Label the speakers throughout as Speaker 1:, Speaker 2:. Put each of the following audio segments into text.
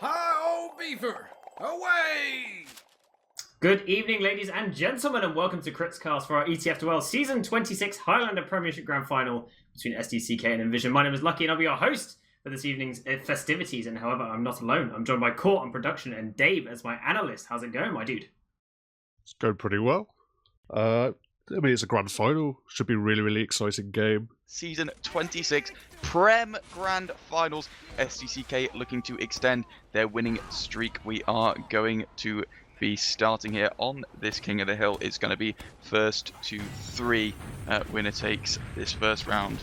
Speaker 1: Hi, old beaver! Away!
Speaker 2: Good evening, ladies and gentlemen, and welcome to Critscast for our ETF2L Season 26 Highlander Premiership Grand Final between SDCK and inVision. My name is Lucky, and I'll be your host for this evening's festivities. And however, I'm not alone. I'm joined by Court on production and Dave as my analyst. How's it going, my dude?
Speaker 3: It's going pretty well. I mean, it's a grand final. Should be a really, really exciting game.
Speaker 4: Season 26 Prem Grand Finals. SDCK looking to extend their winning streak. We are going to be starting here on this King of the Hill. It's going to be first to three. Winner takes this first round.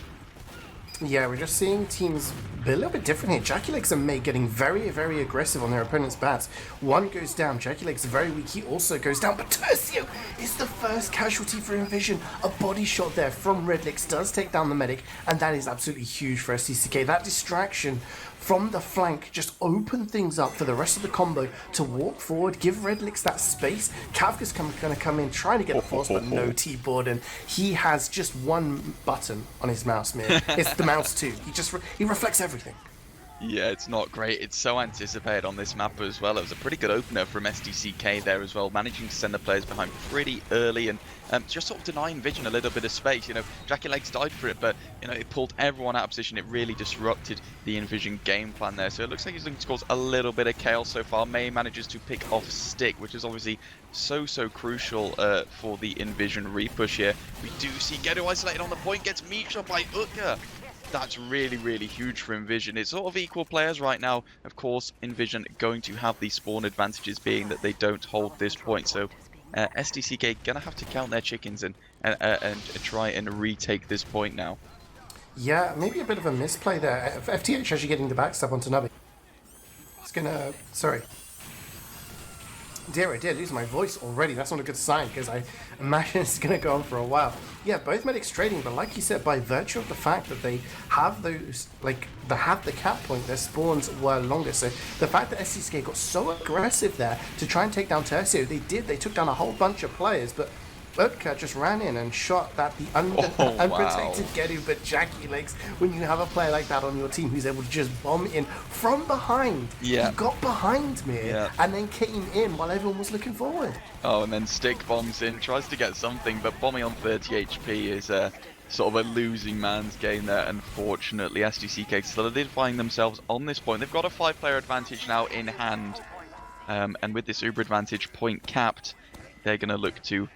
Speaker 5: Yeah, we're just seeing teams a little bit different here. Jackie Legs and May getting very, very aggressive on their opponent's bats. One goes down. Jackie Legs very weak. He also goes down. But Tercio is the first casualty for inVision. A body shot there from Redlix does take down the medic, and that is absolutely huge for SDCK. That distraction from the flank just open things up for the rest of the combo to walk forward, give Redlix that space. Kafka's going to come in trying to get the force, but no T-board, and he has just one button on his mouse, Meer. It's the mouse too. He reflects everything.
Speaker 4: Yeah, it's not great. It's so anticipated on this map as well. It was a pretty good opener from SDCK there as well, managing to send the players behind pretty early and just sort of denying Vision a little bit of space. You know, Jackie Legs died for it, but you know, it pulled everyone out of position. It really disrupted the inVision game plan there. So it looks like he's looking to cause a little bit of chaos so far. May manages to pick off Stick, which is obviously so crucial for the inVision repush here. We do see Gedo isolated on the point, gets meat shot by Utka. That's really, really huge for inVision. It's sort of equal players right now. Of course, inVision going to have the spawn advantages being that they don't hold this point. So SDCK gonna have to count their chickens and try and retake this point now.
Speaker 5: Yeah, maybe a bit of a misplay there. FTH actually getting the backstab onto Nubby. It's gonna... Sorry. Dear, I did lose my voice already. That's not a good sign, because I imagine it's going to go on for a while. Yeah, both medics trading, but like you said, by virtue of the fact that they have those, like, they have the cap point, their spawns were longer. So the fact that SCK got so aggressive there to try and take down Tercio, they took down a whole bunch of players, but Utka just ran in and shot that the unprotected Gedu, but Jackie Legs, when you have a player like that on your team who's able to just bomb in from behind.
Speaker 4: Yeah.
Speaker 5: He got behind me and then came in while everyone was looking forward.
Speaker 4: Oh, and then Stick bombs in, tries to get something, but bombing on 30 HP is sort of a losing man's game there, unfortunately. SDCK solidifying themselves on this point. They've got a 5-player advantage now in hand, and with this Uber advantage point capped, they're going to look to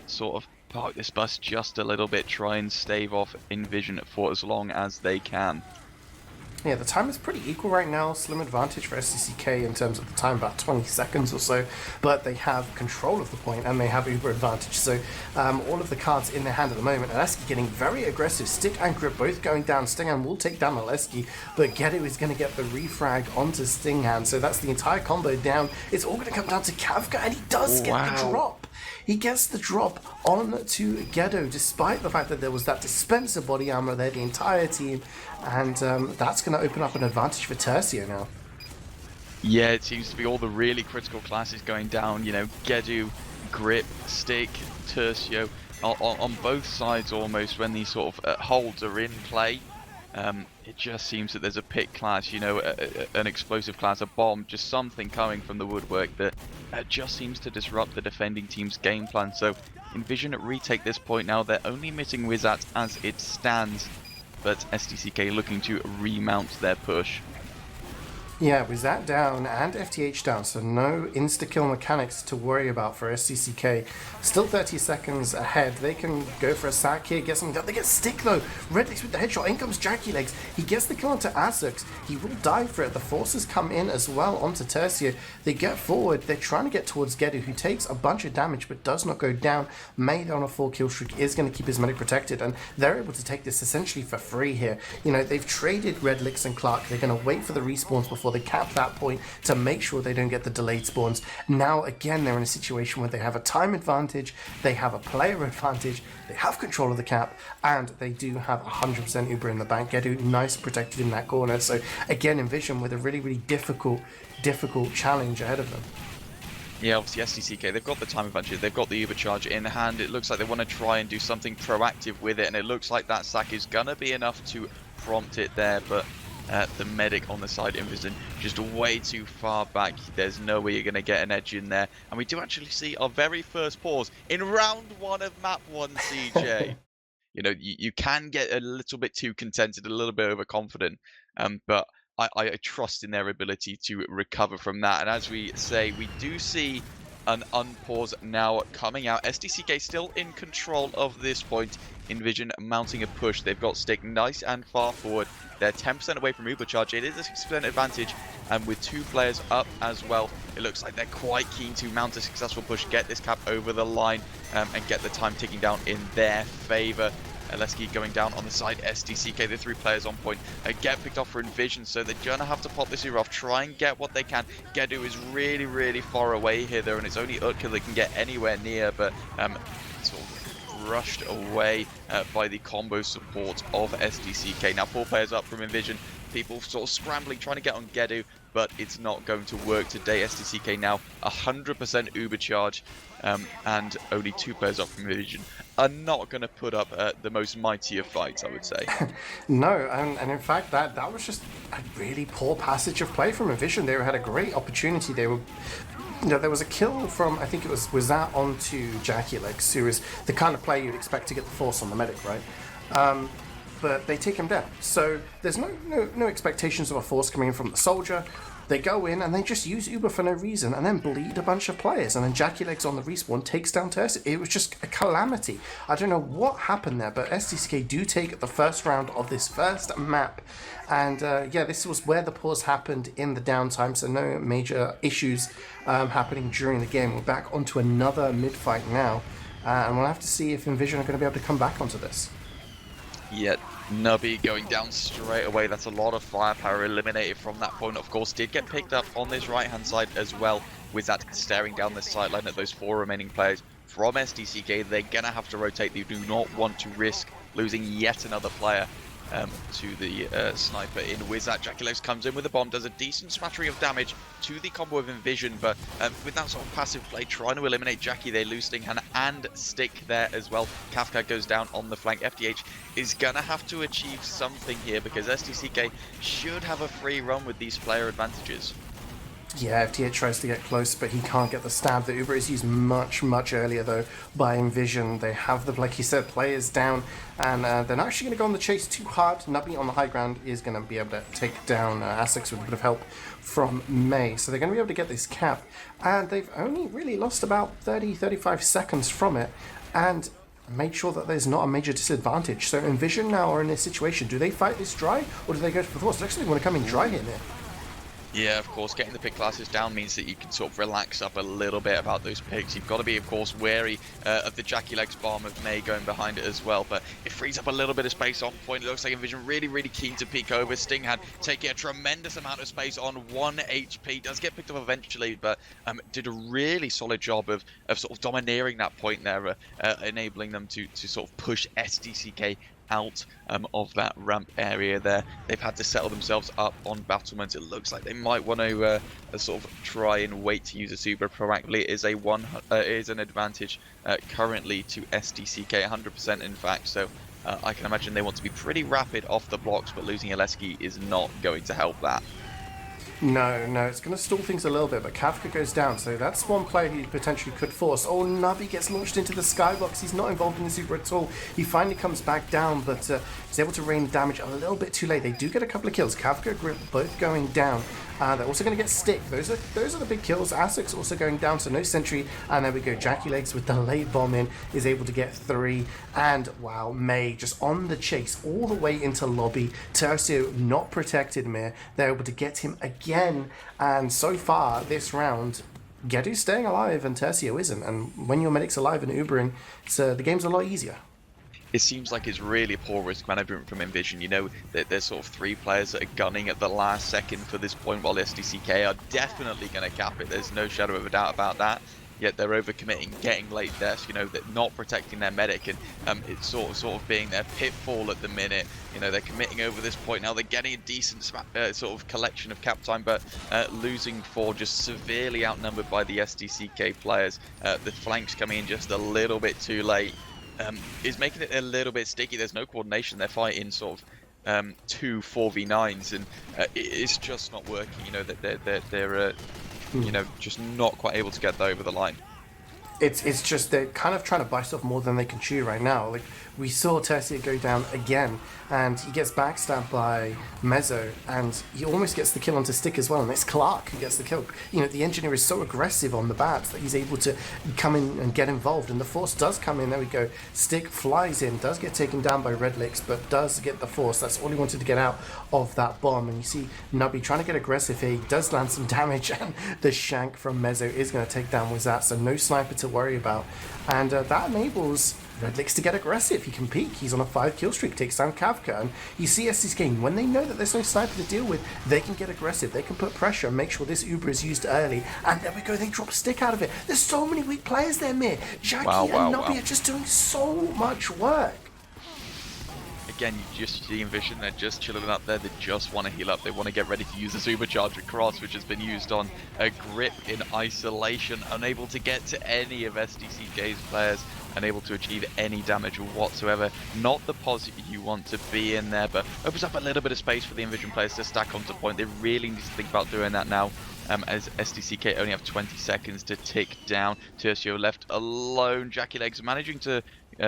Speaker 4: sort of park this bus just a little bit, try and stave off inVision for as long as they can.
Speaker 5: Yeah, the time is pretty equal right now. Slim advantage for SDCK in terms of the time, about 20 seconds or so. But they have control of the point and they have Uber advantage. So all of the cards in their hand at the moment. Aleski getting very aggressive. Stick and Grip both going down. Stinghand will take down Aleski, but Gedo is going to get the refrag onto Stinghand. So that's the entire combo down. It's all going to come down to Kafka, and he does get the drop. He gets the drop onto Gedo, despite the fact that there was that dispenser body armor there, the entire team, and that's going to open up an advantage for Tercio now.
Speaker 4: Yeah, it seems to be all the really critical classes going down. You know, Gedo, Grip, Stick, Tercio, on both sides almost when these sort of holds are in play. It just seems that there's a pick class, you know, an explosive class, a bomb, just something coming from the woodwork that just seems to disrupt the defending team's game plan. So inVision retake this point now. They're only missing Wizat as it stands, but SDCK looking to remount their push.
Speaker 5: Yeah, with that down and FTH down, so no insta-kill mechanics to worry about for SCCK. Still 30 seconds ahead. They can go for a sack here, get something done. They get Stick though. Redlix with the headshot. In comes Jackie Legs. He gets the kill onto Azux. He will die for it. The forces come in as well onto Tercio. They get forward. They're trying to get towards Gedu, who takes a bunch of damage but does not go down. May on a 4-kill streak is going to keep his medic protected, and they're able to take this essentially for free here. You know, they've traded Redlix and Clark. They're going to wait for the respawns before they cap that point to make sure they don't get the delayed spawns. Now again, they're in a situation where they have a time advantage, they have a player advantage, they have control of the cap, and they do have 100% Uber in the bank. Gedu nice protected in that corner. So again, inVision with a really difficult challenge ahead of them.
Speaker 4: Yeah, obviously SDCK, they've got the time advantage, they've got the Uber charge in hand. It looks like they want to try and do something proactive with it, and it looks like that sack is going to be enough to prompt it there, but the medic on the side, inVision, just way too far back. There's no way you're going to get an edge in there. And we do actually see our very first pause in round 1 of map 1, CeeJaey. You know, you can get a little bit too contented, a little bit overconfident, but I trust in their ability to recover from that. And as we say, we do see an unpause now coming out. SDCK still in control of this point. inVision mounting a push. They've got Stick nice and far forward. They're 10% away from Ubercharge. It is a 6% advantage, and with 2 players up as well, it looks like they're quite keen to mount a successful push, get this cap over the line, and get the time ticking down in their favor. Aleski going down on the side, SDCK, the 3 players on point, get picked off for inVision, so they're gonna have to pop this here off, try and get what they can. Gedu is really, really far away here though, and it's only Utka that can get anywhere near, but sort of rushed away by the combo support of SDCK. Now 4 players up from inVision, people sort of scrambling, trying to get on Gedu, but it's not going to work today. SDCK now 100% Uber charge, and only 2 players up from inVision are not going to put up the most mighty of fights, I would say.
Speaker 5: No, and in fact, that was just a really poor passage of play from inVision. They had a great opportunity. They were, you know, there was a kill from, I think it was that onto Jaculex, who is the kind of player you'd expect to get the force on the medic, right? But they take him down. So there's no expectations of a force coming in from the soldier. They go in and they just use Uber for no reason and then bleed a bunch of players. And then Jaculex on the respawn takes down Terce. It was just a calamity. I don't know what happened there, but SDCK do take the first round of this first map. And yeah, this was where the pause happened in the downtime, so no major issues happening during the game. We're back onto another mid-fight now. And we'll have to see if inVision are going to be able to come back onto this.
Speaker 4: Yet Nubby going down straight away. That's a lot of firepower eliminated from that point. Of course, did get picked up on this right-hand side as well, with that staring down the sideline at those 4 remaining players from SDCK. They're gonna have to rotate. They do not want to risk losing yet another player to the sniper in Wizat. Jaculex comes in with a bomb, does a decent smattering of damage to the combo of inVision, but with that sort of passive play, trying to eliminate Jackie, they lose Stinghan and Stick there as well. Kafka goes down on the flank. FDH is gonna have to achieve something here, because SDCK should have a free run with these player advantages.
Speaker 5: Yeah, FTH tries to get close, but he can't get the stab. The Uber is used much earlier, though, by inVision. They have the, like you said, players down, and they're not actually going to go on the chase too hard. Nubby on the high ground is going to be able to take down Essex with a bit of help from May. So they're going to be able to get this cap, and they've only really lost about 30-35 seconds from it, and made sure that there's not a major disadvantage. So inVision now are in this situation. Do they fight this dry, or do they go for the force? They actually want to come in dry here, Meer.
Speaker 4: Yeah, of course, getting the pick classes down means that you can sort of relax up a little bit about those picks. You've got to be, of course, wary of the Jaculex bomb of May going behind it as well, but it frees up a little bit of space on point. It looks like inVision really keen to peek over. Stinghan taking a tremendous amount of space on 1 HP. Does get picked up eventually, but did a really solid job of sort of domineering that point there, enabling them to sort of push SDCK out of that ramp area there. They've had to settle themselves up on battlements. It looks like they might want to sort of try and wait to use a super proactively. It is an advantage currently to SDCK, 100% in fact, so I can imagine they want to be pretty rapid off the blocks, but losing Aleski is not going to help that.
Speaker 5: No, it's going to stall things a little bit, but Kafka goes down, so that's one player who potentially could force. Oh, Nubby gets launched into the skybox. He's not involved in the super at all. He finally comes back down, but he's able to rain damage a little bit too late. They do get a couple of kills. Kafka, Grip both going down. They're also going to get Stick. Those are the big kills. Asic's also going down, so no sentry. And there we go. Jaculex with the late bomb in is able to get 3. And wow, May just on the chase all the way into lobby. Tercio not protected Meer. They're able to get him again. And so far this round, Gedu's staying alive and Tercio isn't. And when your medic's alive and Ubering, the game's a lot easier.
Speaker 4: It seems like it's really poor risk management from inVision. You know, there's sort of 3 players that are gunning at the last second for this point, while SDCK are definitely going to cap it. There's no shadow of a doubt about that. Yet they're overcommitting, getting late deaths, you know, they're not protecting their medic, and it's sort of being their pitfall at the minute. You know, they're committing over this point now. They're getting a decent sort of collection of cap time, but losing 4, just severely outnumbered by the SDCK players. The flanks coming in just a little bit too late. Is making it a little bit sticky. There's no coordination. They're fighting sort of two 4v9s, and it's just not working. You know, that they're you know, just not quite able to get that over the line.
Speaker 5: It's just they're kind of trying to bite off more than they can chew right now. Like, we saw Tercia go down again, and he gets backstabbed by Mezzo, and he almost gets the kill onto Stick as well, and it's Clark who gets the kill. You know, the engineer is so aggressive on the bats that he's able to come in and get involved, and the Force does come in. There we go. Stick flies in, does get taken down by Redlix, but does get the Force. That's all he wanted to get out of that bomb, and you see Nubby trying to get aggressive here. He does land some damage, and the shank from Mezzo is going to take down Wizat, so no sniper to worry about, and that enables Redlix to get aggressive. He can peek. He's on a 5-kill streak, takes down Kafka, and you see SDCK, when they know that there's no sniper to deal with, they can get aggressive. They can put pressure and make sure this Uber is used early, and there we go, they drop Stick out of it. There's so many weak players there, Meer. Jackie and Nubby are just doing so much work.
Speaker 4: Again, you just see inVision, they're just chilling up there, they just want to heal up, they want to get ready to use this supercharger cross, which has been used on a grip in isolation, unable to get to any of SDCK's players, unable to achieve any damage whatsoever. Not the posit you want to be in there, but opens up a little bit of space for the inVision players to stack onto point. They really need to think about doing that now, as SDCK only have 20 seconds to tick down. Tercio left alone. Jackie Legs managing to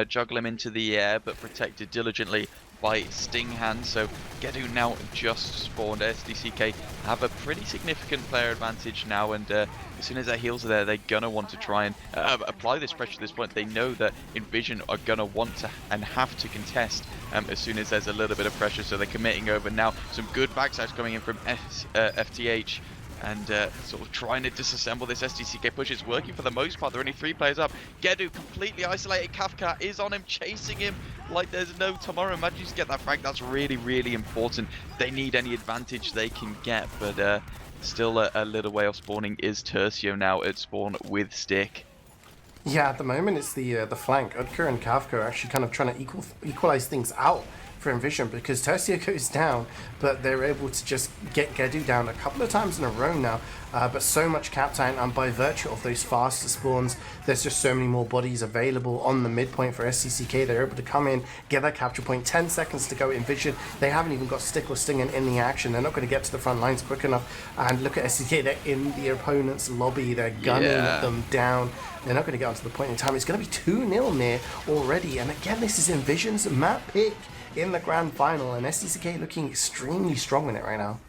Speaker 4: juggle him into the air, but protected diligently by Sting Hand. So Gedu now just spawned. SDCK have a pretty significant player advantage now, and as soon as their heals are there, they're gonna want to try and apply this pressure at this point. They know that inVision are gonna want to and have to contest as soon as there's a little bit of pressure, so they're committing over now. Some good backsides coming in from FTH, and sort of trying to disassemble this SDCK push. Is working for the most part. There are only 3 players up. Gedu completely isolated. Kafka is on him, chasing him like there's no tomorrow. Imagine you get that frag. That's really, really important. They need any advantage they can get, but still a little way off spawning is Tercio now at spawn with Stick.
Speaker 5: Yeah, at the moment it's the flank. Utker and Kafka are actually kind of trying to equalize things out for inVision, because Tercio goes down, but they're able to just get Gedu down a couple of times in a row now. But so much cap time, and by virtue of those faster spawns, there's just so many more bodies available on the midpoint for SDCK. They're able to come in, get that capture point. 10 seconds to go. inVision, they haven't even got Stick or Sting in the action. They're not going to get to the front lines quick enough. And look at SDCK, they're in the opponent's lobby. They're gunning them down. They're not going to get onto the point in time. It's going to be 2-0 Meer already. And again, this is inVision's map pick in the grand final, and SDCK looking extremely strong in it right now.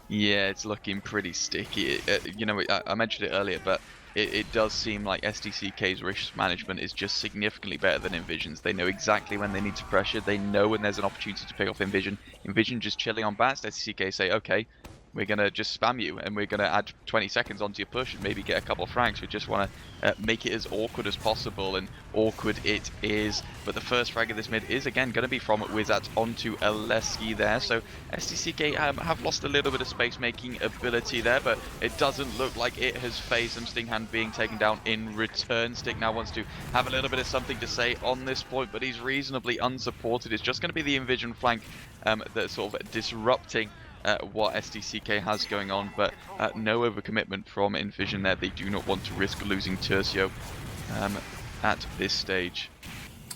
Speaker 4: Yeah, it's looking pretty sticky. You know, I mentioned it earlier, but it does seem like SDCK's risk management is just significantly better than inVision's. They know exactly when they need to pressure. They know when there's an opportunity to pick off inVision. inVision just chilling on bats. SDCK say, okay, we're going to just spam you, and we're going to add 20 seconds onto your push and maybe get a couple of frags. We just want to make it as awkward as possible, and awkward it is. But the first frag of this mid is, again, going to be from Wizat onto Aleski there. So SDCK have lost a little bit of space-making ability there, but it doesn't look like it has phased them. Stinghand being taken down in return. Stick now wants to have a little bit of something to say on this point, but he's reasonably unsupported. It's just going to be the inVision flank that's sort of disrupting what SDCK has going on, but no overcommitment from inVision there. They do not want to risk losing Tercio at this stage.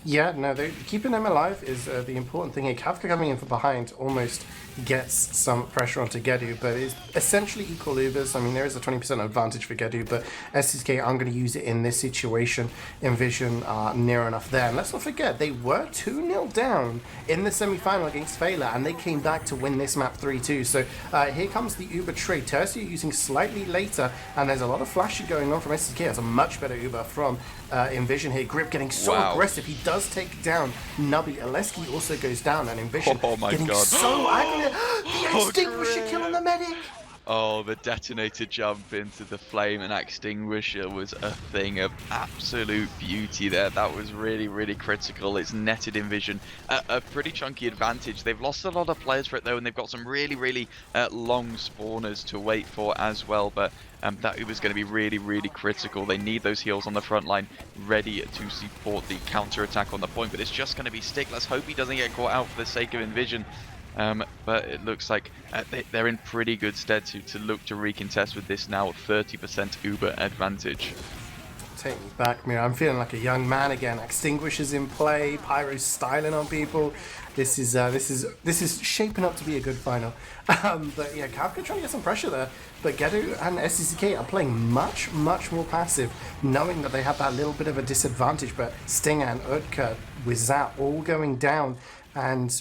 Speaker 5: Yeah, no, keeping them alive is the important thing here. Kafka coming in from behind almost gets some pressure onto Gedu, but it's essentially equal Ubers. I mean, there is a 20% advantage for Gedu, but SDK aren't going to use it in this situation. inVision are near enough there. And let's not forget, they were 2-0 down in the semi-final against Fela, and they came back to win this map 3-2. So here comes the Uber trade. Tercio using slightly later, and there's a lot of flashing going on from SDK. It's a much better Uber from inVision here. Grip getting so aggressive. He does take down Nubby. Aleski also goes down, and inVision getting so angry. The extinguisher killing the medic.
Speaker 4: Oh, the detonator jump into the flame and extinguisher was a thing of absolute beauty there. That was really, really critical. It's netted inVision a pretty chunky advantage. They've lost a lot of players for it though, and they've got some really, really long spawners to wait for as well. But that was going to be really, really critical. They need those heals on the front line ready to support the counter attack on the point. But it's just going to be Stick. Let's hope he doesn't get caught out for the sake of inVision. But it looks like they're in pretty good stead to look to recontest with this now 30% Uber advantage.
Speaker 5: Take me back, Meer. I'm feeling like a young man again. Extinguishers in play, Pyro's styling on people. This is shaping up to be a good final. But yeah, Kafka trying to get some pressure there. But Gedu and SDCK are playing much, much more passive, knowing that they have that little bit of a disadvantage. But Stinger and Utka, with that all going down, and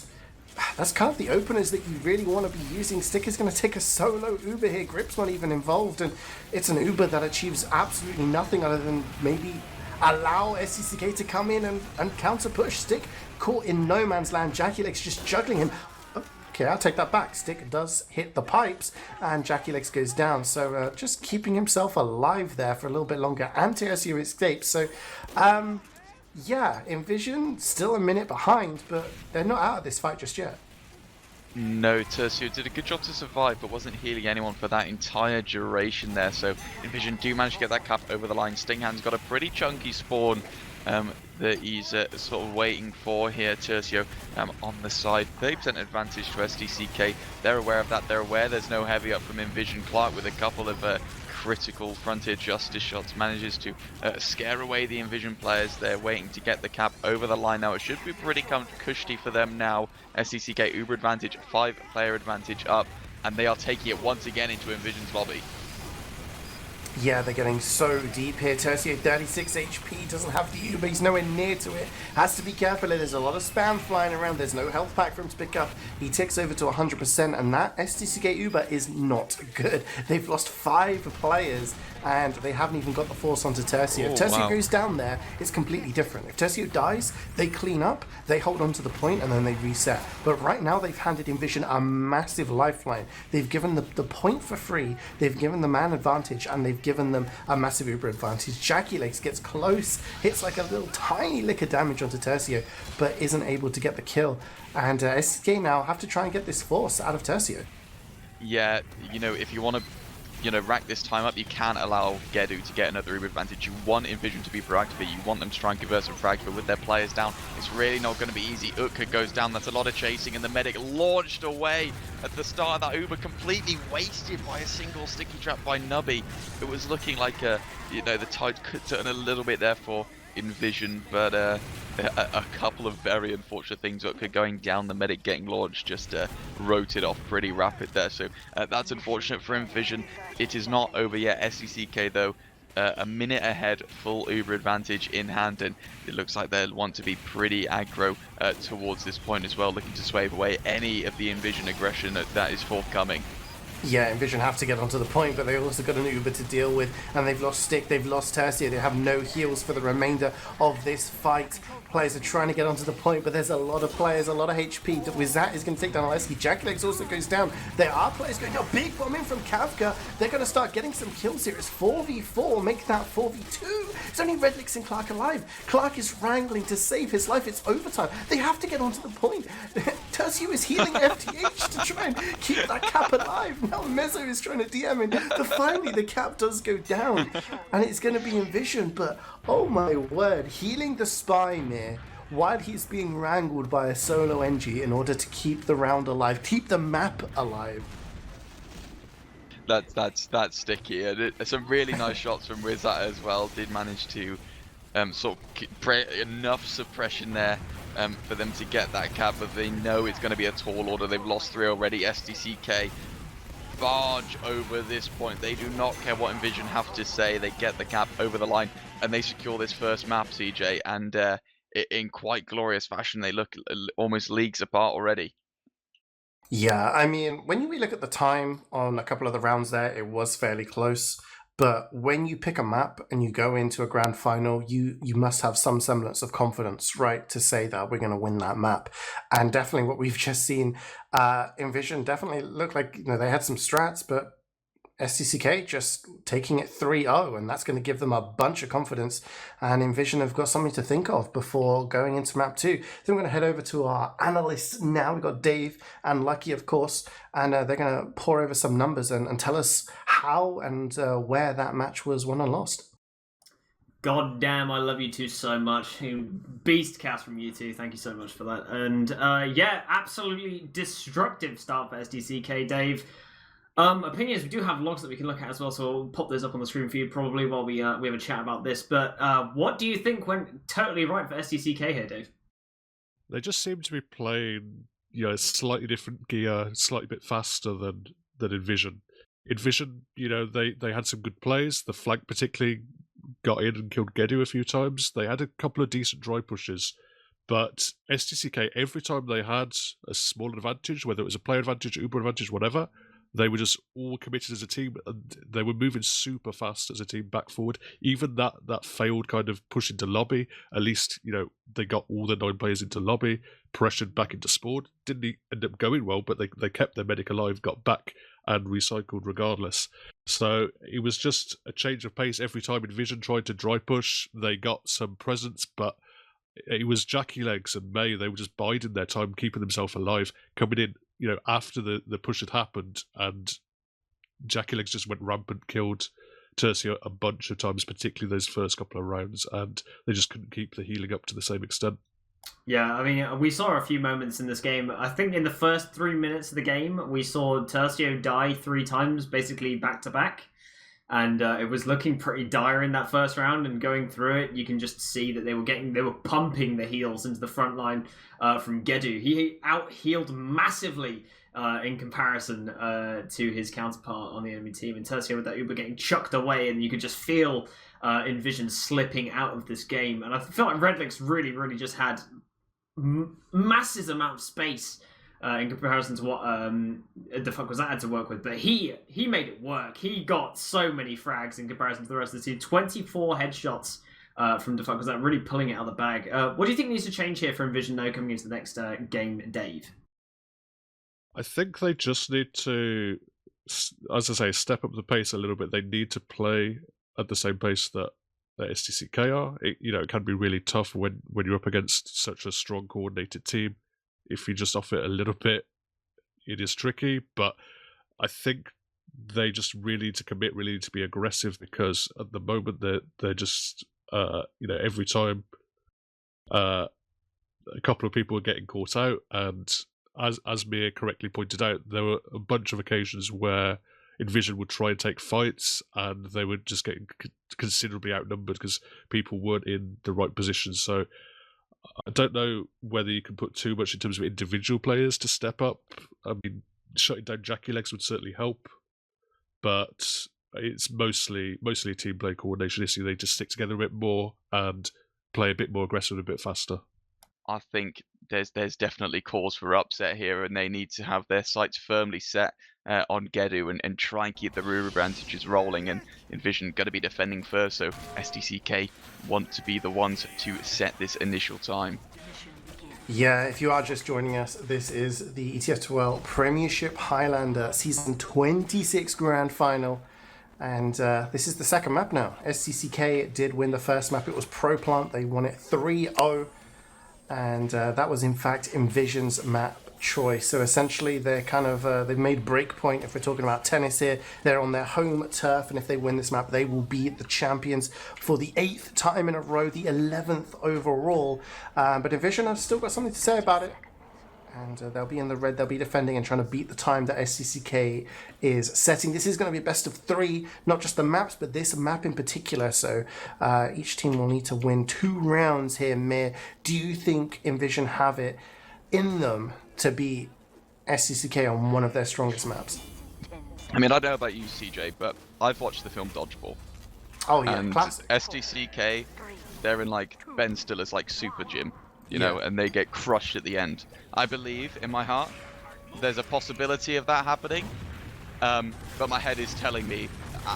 Speaker 5: that's kind of the openers that you really want to be using. Sticker's going to take a solo Uber here. Grip's not even involved, and it's an Uber that achieves absolutely nothing other than maybe allow SDCK to come in and counter push. Stick caught in no man's land. Jackie Legs just juggling him. Okay, I'll take that back. Stick does hit the pipes, and Jackie Legs goes down. So just keeping himself alive there for a little bit longer, and TSU escapes. So, yeah, inVision still a minute behind, but they're not out of this fight just yet.
Speaker 4: No, Tercio did a good job to survive, but wasn't healing anyone for that entire duration there. So inVision do manage to get that cap over the line. Stinghand's got a pretty chunky spawn that he's sort of waiting for here. Tercio on the side, 30% advantage to SDCK. They're aware of that. They're aware there's no heavy up from inVision. Clark with a couple of critical frontier justice shots manages to scare away the inVision players. They're waiting to get the cap over the line now. It should be pretty cushy for them now. SDCK Uber advantage, 5-player advantage up, and they are taking it once again into inVision's lobby.
Speaker 5: Yeah, they're getting so deep here. Tercio 36 HP, doesn't have the Uber, he's nowhere near to it. Has to be careful, there's a lot of spam flying around, there's no health pack for him to pick up. He ticks over to 100%, and that SDCK Uber is not good. They've lost 5 players, and they haven't even got the force onto Tercio. If Tercio goes down there, it's completely different. If Tercio dies, they clean up, they hold on to the point, and then they reset. But right now, they've handed inVision a massive lifeline. They've given the point for free, they've given the man advantage, and they've given them a massive Uber advantage. Jackie Legs gets close, hits like a little tiny lick of damage onto Tercio, but isn't able to get the kill. And SDK now have to try and get this force out of Tercio.
Speaker 4: Yeah, you know, if you want to rack this time up, you can't allow Gedu to get another Uber advantage. You want inVision to be proactive. You want them to try and convert some frags, but with their players down, it's really not going to be easy. Utka goes down. That's a lot of chasing, and the medic launched away at the start of that Uber, completely wasted by a single sticky trap by Nubby. It was looking like the tide could turn a little bit there for inVision, but a couple of very unfortunate things. Utka going down, the medic getting launched, just wrote it off pretty rapid there. So that's unfortunate for inVision. It is not over yet. SDCK though, a minute ahead, full Uber advantage in hand, and it looks like they'll want to be pretty aggro towards this point as well, looking to swave away any of the inVision aggression that is forthcoming.
Speaker 5: Yeah, inVision have to get onto the point, but they also got an Uber to deal with, and they've lost Stick, they've lost Tercio, they have no heals for the remainder of this fight. Players are trying to get onto the point, but there's a lot of players, a lot of HP. Wizat is going to take down Aleski. Jackie Legs also goes down. There are players going down. Big bomb in from Kafka. They're going to start getting some kills here. It's 4v4. Make that 4v2. It's only Redlix and Clark alive. Clark is wrangling to save his life. It's overtime. They have to get onto the point. Tercio is healing FTH to try and keep that cap alive. Now Mezzo is trying to DM him. But finally, the cap does go down. And it's going to be inVision, but oh my word. Healing the spy, Meer, while he's being wrangled by a solo NG in order to keep the round alive, keep the map alive.
Speaker 4: That's sticky, and some really nice shots from Wizat as well. Did manage to sort of enough suppression there for them to get that cap, but they know it's going to be a tall order. They've lost 3 already. SDCK barge over this point. They do not care what inVision have to say. They get the cap over the line, and they secure this first map, CeeJaey, and in quite glorious fashion. They look almost leagues apart already.
Speaker 5: Yeah, I mean, when we look at the time on a couple of the rounds there, it was fairly close. But when you pick a map and you go into a grand final, you must have some semblance of confidence, right, to say that we're going to win that map. And definitely what we've just seen, inVision definitely looked like, they had some strats, but SDCK just taking it 3-0, and that's going to give them a bunch of confidence. And inVision have got something to think of before going into map 2. Then we're going to head over to our analysts now. We've got Dave and Lucky, of course, and they're going to pour over some numbers and tell us how and where that match was won and lost.
Speaker 2: God damn, I love you two so much. Beast cast from you two. Thank you so much for that. And yeah, absolutely destructive start for SDCK, Dave. Opinions, we do have logs that we can look at as well, so we'll pop those up on the screen for you probably while we have a chat about this. But what do you think went totally right for SDCK here, Dave?
Speaker 3: They just seem to be playing, slightly different gear, slightly bit faster than inVision. inVision, they had some good plays. The flank particularly got in and killed Gedu a few times. They had a couple of decent dry pushes. But SDCK, every time they had a small advantage, whether it was a player advantage, Uber advantage, whatever, they were just all committed as a team, and they were moving super fast as a team back forward. Even that failed kind of push into lobby, at least, they got all the 9 players into lobby, pressured back into sport. Didn't end up going well, but they kept their medic alive, got back, and recycled regardless. So it was just a change of pace. Every time inVision tried to dry push, they got some presence, but it was Jackie Legs and May. They were just biding their time, keeping themselves alive, coming in, after the push had happened, and Jackie Legs just went rampant, killed Tercio a bunch of times, particularly those first couple of rounds, and they just couldn't keep the healing up to the same extent.
Speaker 2: Yeah, I mean, we saw a few moments in this game. I think in the first 3 minutes of the game, we saw Tercio die 3 times, basically back to back. And it was looking pretty dire in that first round, and going through it, you can just see that they were pumping the heals into the front line from Gedu. He out-healed massively in comparison to his counterpart on the enemy team. And Tercio with that Uber getting chucked away, and you could just feel inVision slipping out of this game. And I feel like Redlix really, really just had massive amount of space in comparison to what the fuck was that had to work with. But he made it work. He got so many frags in comparison to the rest of the team. 24 headshots from the fuck was that, really pulling it out of the bag. What do you think needs to change here for inVision though coming into the next game, Dave?
Speaker 3: I think they just need to, as I say, step up the pace a little bit. They need to play at the same pace that SDCK are. It can be really tough when you're up against such a strong coordinated team. If you just off it a little bit, it is tricky. But I think they just really need to commit, really need to be aggressive, because at the moment they're just, every time a couple of people are getting caught out. And as Meer correctly pointed out, there were a bunch of occasions where inVision would try and take fights, and they were just getting considerably outnumbered because people weren't in the right position. So I don't know whether you can put too much in terms of individual players to step up. I mean, shutting down Jackie Legs would certainly help, but it's mostly a team play coordination issue. They just stick together a bit more and play a bit more aggressive, a bit faster.
Speaker 4: I think there's definitely cause for upset here, and they need to have their sights firmly set on Gedu and try and keep the Ruru advantages rolling. And inVision going to be defending first, so SDCK want to be the ones to set this initial time.
Speaker 5: Yeah, if you are just joining us, this is the ETF2L Premiership Highlander Season 26 Grand Final. And this is the second map now. SDCK did win the first map. It was Proplant. They won it 3-0. And that was in fact inVision's map choice. So essentially they're kind of they've made breakpoint. If we're talking about tennis here, they're on their home turf, and if they win this map, they will be the champions for the 8th time in a row, the 11th overall. But inVision have still got something to say about it. And they'll be in the red, they'll be defending and trying to beat the time that SDCK is setting. This is going to be a best of 3, not just the maps, but this map in particular. So each team will need to win 2 rounds here. Meer, do you think inVision have it in them to beat SDCK on one of their strongest maps?
Speaker 4: I mean, I don't know about you, CeeJaey, but I've watched the film Dodgeball.
Speaker 5: Oh yeah,
Speaker 4: and
Speaker 5: classic.
Speaker 4: SDCK, they're in like Ben Stiller's like super gym. You know, and they get crushed at the end. I believe, in my heart, there's a possibility of that happening, but my head is telling me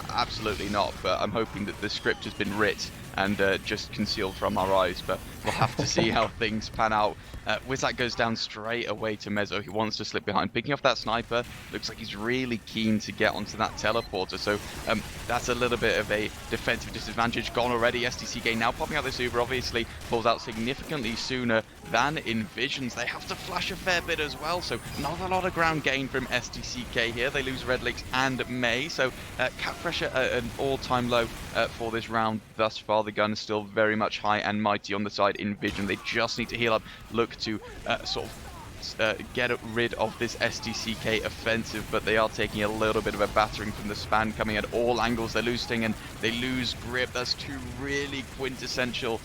Speaker 4: absolutely not. But I'm hoping that the script has been writ and just concealed from our eyes, but we'll have to see how things pan out. Wizak goes down straight away to Mezzo. He wants to slip behind, picking off that sniper. Looks like he's really keen to get onto that teleporter, so that's a little bit of a defensive disadvantage gone already. SDCK now popping out this Uber, obviously pulls out significantly sooner than inVision's. They have to flash a fair bit as well, so not a lot of ground gain from SDCK here. They lose Redlix and May, so cap pressure at an all-time low for this round thus far. The gun is still very much high and mighty on the side inVision. They just need to heal up, look to sort of get rid of this SDCK offensive, but they are taking a little bit of a battering from the span coming at all angles. They lose Sting and they lose Grip. That's two really quintessential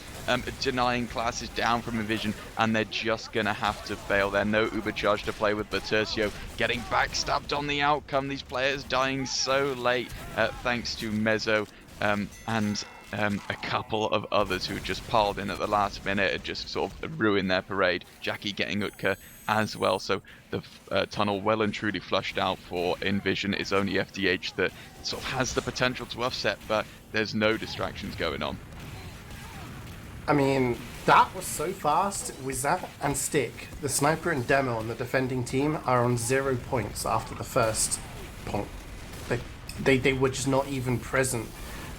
Speaker 4: denying classes down from inVision, and they're just gonna have to fail. There no Uber charge to play with, but Tercio getting backstabbed on the outcome. These players dying so late thanks to Mezzo and a couple of others who just piled in at the last minute and just sort of ruined their parade. Jackie getting Utka as well, so the tunnel well and truly flushed out for inVision. It's only FDH that sort of has the potential to offset, but there's no distractions going on.
Speaker 5: I mean, that was so fast. Wizat and Stick, the sniper and Demo on the defending team, are on 0 points after the first point. They were just not even present.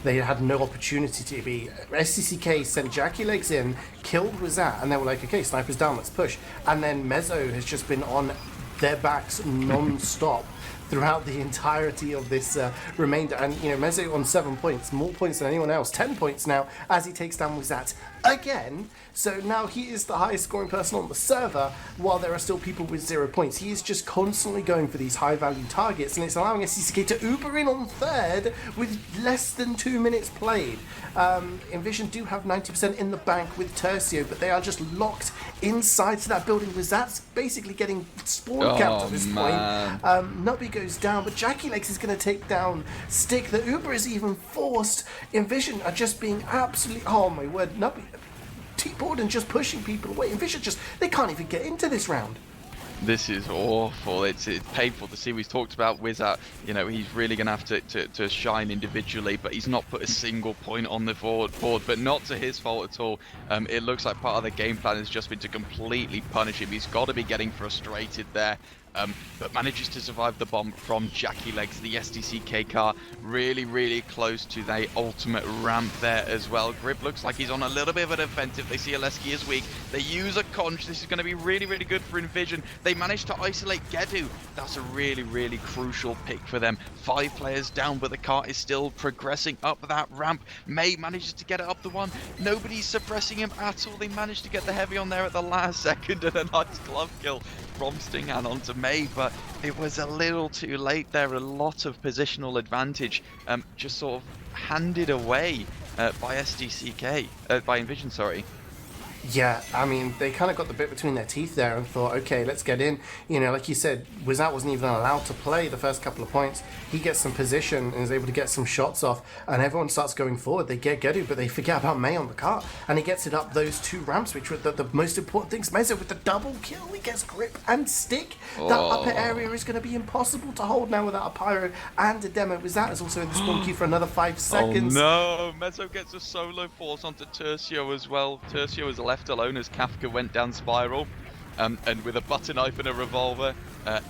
Speaker 5: They had no opportunity to be. SDCK sent Jackie Legs in, killed Wizat, and they were like, okay, sniper's down, let's push. And then Mezzo has just been on their backs non-stop throughout the entirety of this remainder. And, you know, Mezzo on 7 points, more points than anyone else, 10 points now, as he takes down Wizat again. So now he is the highest scoring person on the server, while there are still people with 0 points. He is just constantly going for these high value targets, and it's allowing SDCK to Uber in on third with less than 2 minutes played. inVision do have 90% in the bank with Tercio, but they are just locked inside to that building. Wizat's basically getting spawn capped at this point. Nubby goes down, but Jackie Legs is going to take down Stick. The Uber is even forced. inVision are just being absolutely, oh my word, Nubby, T-board and just pushing people away. inVision just, they can't even get into this round.
Speaker 4: This is awful. It's painful to see. We've talked about Wizat. You know, he's really going to have to shine individually, but he's not put a single point on the board, but not to his fault at all. It looks like part of the game plan has just been to completely punish him. He's got to be getting frustrated there. But manages to survive the bomb from Jackie Legs, the SDCK car, really close to the ultimate ramp there as well. Grip looks like he's on a little bit of an offensive. They see Aleski is weak. They use a conch. This is going to be really good for inVision. They manage to isolate Gedu. That's a really crucial pick for them. 5 players down, but the car is still progressing up that ramp. May manages to get it up the one. Nobody's suppressing him at all. They managed to get the heavy on there at the last second, and a nice glove kill from Stinghan onto May, but it was a little too late there. A lot of positional advantage just sort of handed away by SDCK, by inVision, sorry.
Speaker 5: Yeah, I mean, they kind of got the bit between their teeth there and thought, okay, let's get in. You know, like you said, Wizat wasn't even allowed to play the first couple of points. He gets some position and is able to get some shots off, and everyone starts going forward. They get Gedu, but they forget about May on the car, and he gets it up those 2 ramps, which were the most important things. Mezzo with the double kill, he gets Grip and Stick. That upper area is going to be impossible to hold now without a Pyro and a Demo. Wizat is also in the spawn queue for another 5 seconds.
Speaker 4: Oh no, Mezzo gets a solo force onto Tercio as well. Tercio is left alone as Kafka went down spiral, and with a butter knife and a revolver,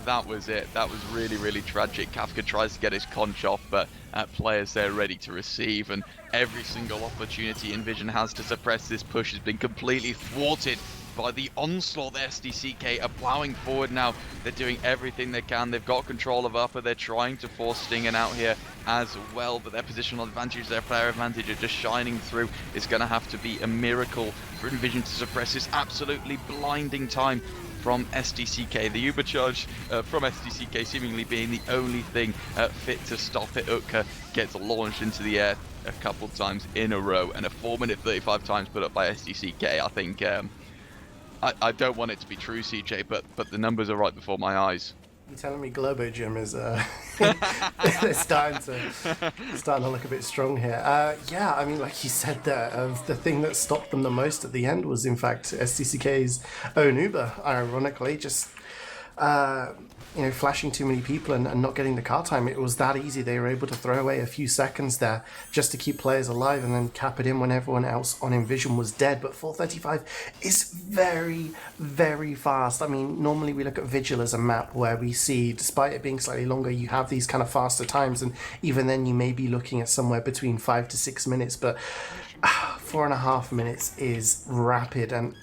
Speaker 4: that was it. That was really tragic. Kafka tries to get his conch off, but players there ready to receive, and every single opportunity inVision has to suppress this push has been completely thwarted by the onslaught. The SDCK are plowing forward now. They're doing everything they can. They've got control of upper. They're trying to force Stinghan out here as well, but their positional advantage, their player advantage are just shining through. It's going to have to be a miracle for inVision to suppress this absolutely blinding time from SDCK. The Uber charge from SDCK seemingly being the only thing fit to stop it. Utka gets launched into the air a couple times in a row, and a 4-minute 35 times put up by SDCK. I think I don't want it to be true, CeeJaey, but the numbers are right before my eyes.
Speaker 5: You're telling me Globo Gym is they're starting to look a bit strong here. Yeah, I mean, like you said there, the thing that stopped them the most at the end was, in fact, SDCK's own Uber, ironically, just flashing too many people and not getting the car time. It was that easy. They were able to throw away a few seconds there just to keep players alive and then cap it in when everyone else on inVision was dead. But 4:35 is very fast. I mean, normally we look at Vigil as a map where we see, despite it being slightly longer, you have these kind of faster times, and even then you may be looking at somewhere between 5 to 6 minutes, but 4.5 minutes is rapid. And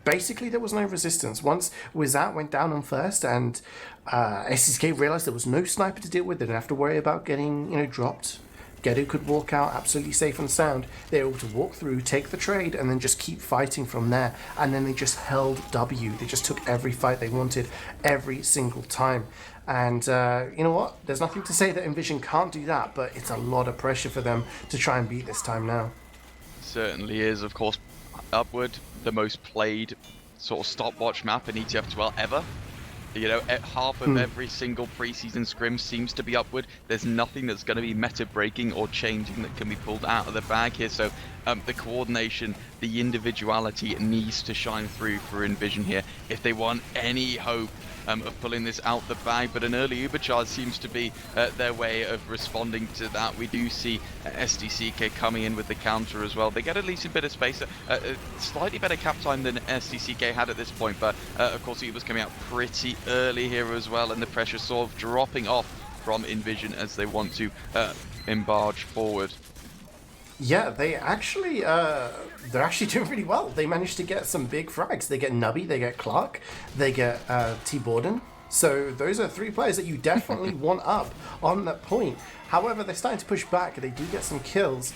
Speaker 5: basically there was no resistance. Once Wizat went down on first and SDCK realized there was no sniper to deal with, they didn't have to worry about getting dropped Gedu could walk out absolutely safe and sound. They were able to walk through, take the trade, and then just keep fighting from there. And then they just held W. They just took every fight they wanted every single time. And you know what? There's nothing to say that inVision can't do that, but it's a lot of pressure for them to try and beat this time now.
Speaker 4: Certainly is. Of course, Upward, the most played sort of stopwatch map in ETF2L ever. You know, half of every single preseason scrim seems to be Upward. There's nothing that's going to be meta breaking or changing that can be pulled out of the bag here. So the coordination, the individuality needs to shine through for inVision here if they want any hope of pulling this out the bag. But an early Ubercharge seems to be their way of responding to that. We do see SDCK coming in with the counter as well. They get at least a bit of space, slightly better cap time than SDCK had at this point, but of course he was coming out pretty early here as well, and the pressure sort of dropping off from inVision as they want to embarge forward.
Speaker 5: Yeah, they're actually doing really well. They managed to get some big frags. They get Nubby, they get Clark, they get T-Borden. So those are 3 players that you definitely want up on that point. However, they're starting to push back. They do get some kills.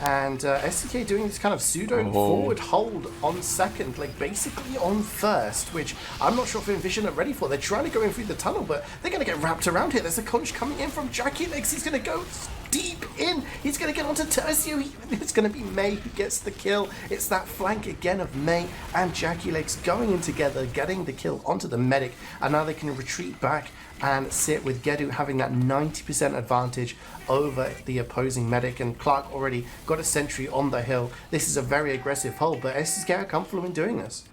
Speaker 5: And SDK doing this kind of pseudo forward hold on second, like basically on first, which I'm not sure if inVision are ready for. They're trying to go in through the tunnel, but they're going to get wrapped around here. There's a conch coming in from JackeyLegs. He's going to go deep in. He's going to get onto Tercio. It's going to be May who gets the kill. It's that flank again of May and JackeyLegs going in together, getting the kill onto the medic, and now they can retreat back and sit with Gedu having that 90% advantage over the opposing medic, and Clark already got a sentry on the hill. This is a very aggressive hold, but SDCK are comfortable in doing this.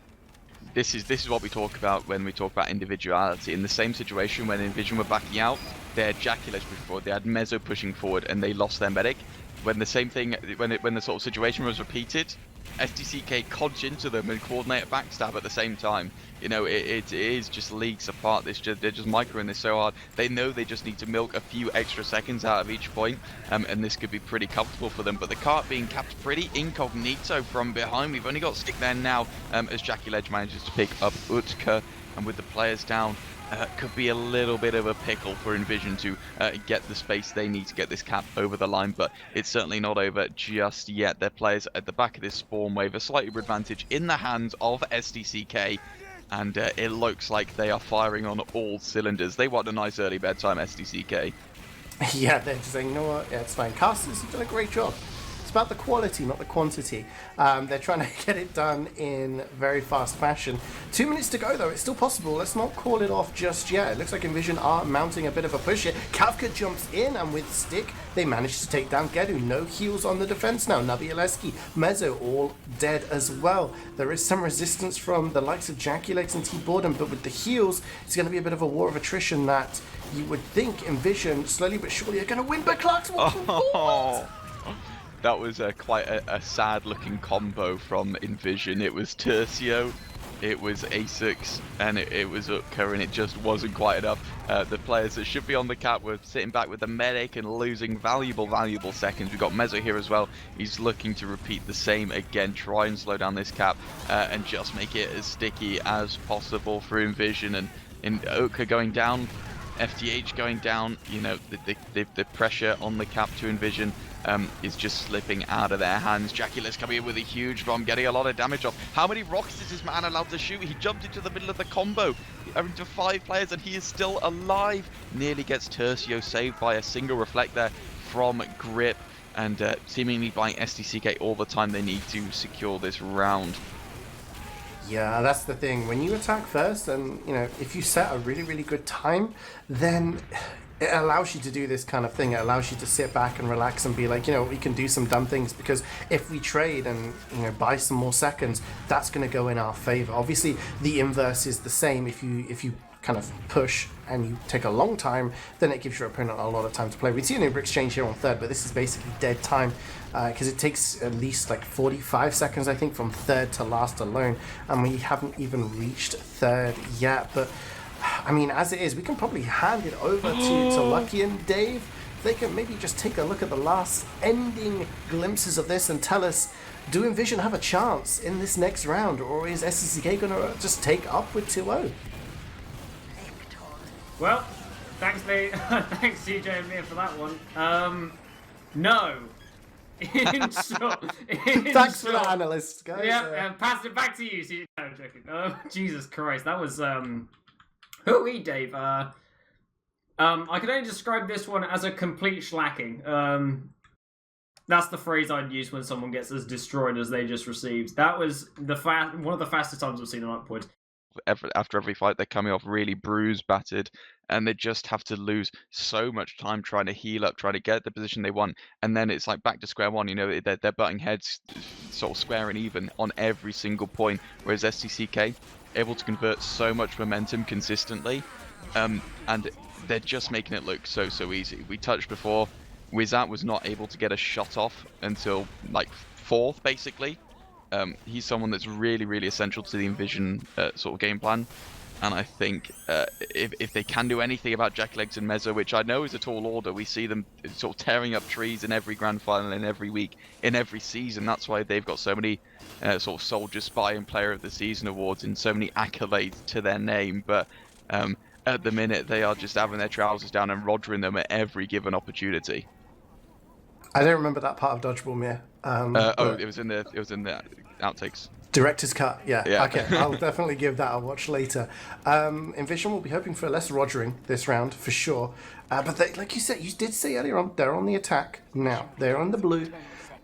Speaker 4: This is what we talk about when we talk about individuality. In the same situation when inVision were backing out, they had JackeyLegs before, they had Mezzo pushing forward, and they lost their medic. When the same thing, when the sort of situation was repeated, SDCK conch into them and coordinate a backstab at the same time. You know, it is just leagues apart. They're just microing this so hard. They know they just need to milk a few extra seconds out of each point, and this could be pretty comfortable for them. But the cart being capped pretty incognito from behind. We've only got Stick there now as JackeyLegs manages to pick up Utka, and with the players down, could be a little bit of a pickle for inVision to get the space they need to get this cap over the line, but it's certainly not over just yet. Their players at the back of this spawn wave, a slight advantage in the hands of SDCK, and it looks like they are firing on all cylinders. They want a nice early bedtime, SDCK.
Speaker 5: Yeah, they're just saying, you know what, yeah, it's fine. Casters have done a great job. It's about the quality, not the quantity. They're trying to get it done in very fast fashion. 2 minutes to go, though. It's still possible. Let's not call it off just yet. It looks like inVision are mounting a bit of a push here. Kafka jumps in, and with Stick, they manage to take down Gedu. No heals on the defense now. Nabi Aleski, Mezzo, all dead as well. There is some resistance from the likes of JackeyLegs and T-Borden, but with the heals, it's going to be a bit of a war of attrition that you would think inVision, slowly but surely, are going to win, but Clark's walking forward.
Speaker 4: That was quite a sad-looking combo from inVision. It was Tercio, it was Asics, and it was Utka, and it just wasn't quite enough. The players that should be on the cap were sitting back with the medic and losing valuable seconds. We've got Mezzo here as well. He's looking to repeat the same again, try and slow down this cap, and just make it as sticky as possible for inVision. And Utka going down, FTH going down, you know, the pressure on the cap to inVision is just slipping out of their hands. JackeyLegs coming in with a huge bomb, getting a lot of damage off. How many rockets is this man allowed to shoot? He jumped into the middle of the combo, into 5 players, and he is still alive. Nearly gets Tercio saved by a single reflect there from Grip, and seemingly buying SDCK all the time they need to secure this round.
Speaker 5: Yeah, that's the thing. When you attack first, and you know, if you set a really good time, then it allows you to do this kind of thing. It allows you to sit back and relax and be like, you know, we can do some dumb things, because if we trade and, you know, buy some more seconds, that's going to go in our favor. Obviously, the inverse is the same. If you kind of push and you take a long time, then it gives your opponent a lot of time to play. We see an Uber exchange here on third, but this is basically dead time, because it takes at least like 45 seconds, I think, from third to last alone, and we haven't even reached third yet. But I mean, as it is, we can probably hand it over to Lucky and Dave. They can maybe just take a look at the last ending glimpses of this and tell us, do inVision have a chance in this next round, or is SDCK going to just take up with 2-0?
Speaker 2: Well, thanks CeeJaey and Meer for that one. No. In short,
Speaker 5: Thanks for that, Analyst, guys.
Speaker 2: Yeah, passed it back to you. So no, I'm joking. Oh, Jesus Christ, that was who are we, Dave? I can only describe this one as a complete shellacking. That's the phrase I'd use when someone gets as destroyed as they just received. That was one of the fastest times I've seen an upward.
Speaker 4: After every fight, they're coming off really bruised, battered, and they just have to lose so much time trying to heal up, trying to get the position they want, and then it's like back to square one. You know, they're butting heads, sort of square and even on every single point. Whereas SDCK able to convert so much momentum consistently, and they're just making it look so easy. We touched before, Wizat was not able to get a shot off until like fourth, basically. He's someone that's really essential to the inVision sort of game plan, and I think if they can do anything about JackeyLegs and Mezzo, which I know is a tall order, we see them sort of tearing up trees in every grand final, in every week, in every season. That's why they've got so many sort of Soldier, Spy, and Player of the Season awards and so many accolades to their name. But at the minute, they are just having their trousers down and rodgering them at every given opportunity.
Speaker 5: I don't remember that part of Dodgeball, Meer.
Speaker 4: It was in the outtakes.
Speaker 5: Director's cut, yeah. Okay, I'll definitely give that a watch later. inVision will be hoping for less rodgering this round, for sure. But they, like you said, you did say earlier on, they're on the attack now. They're on the blue,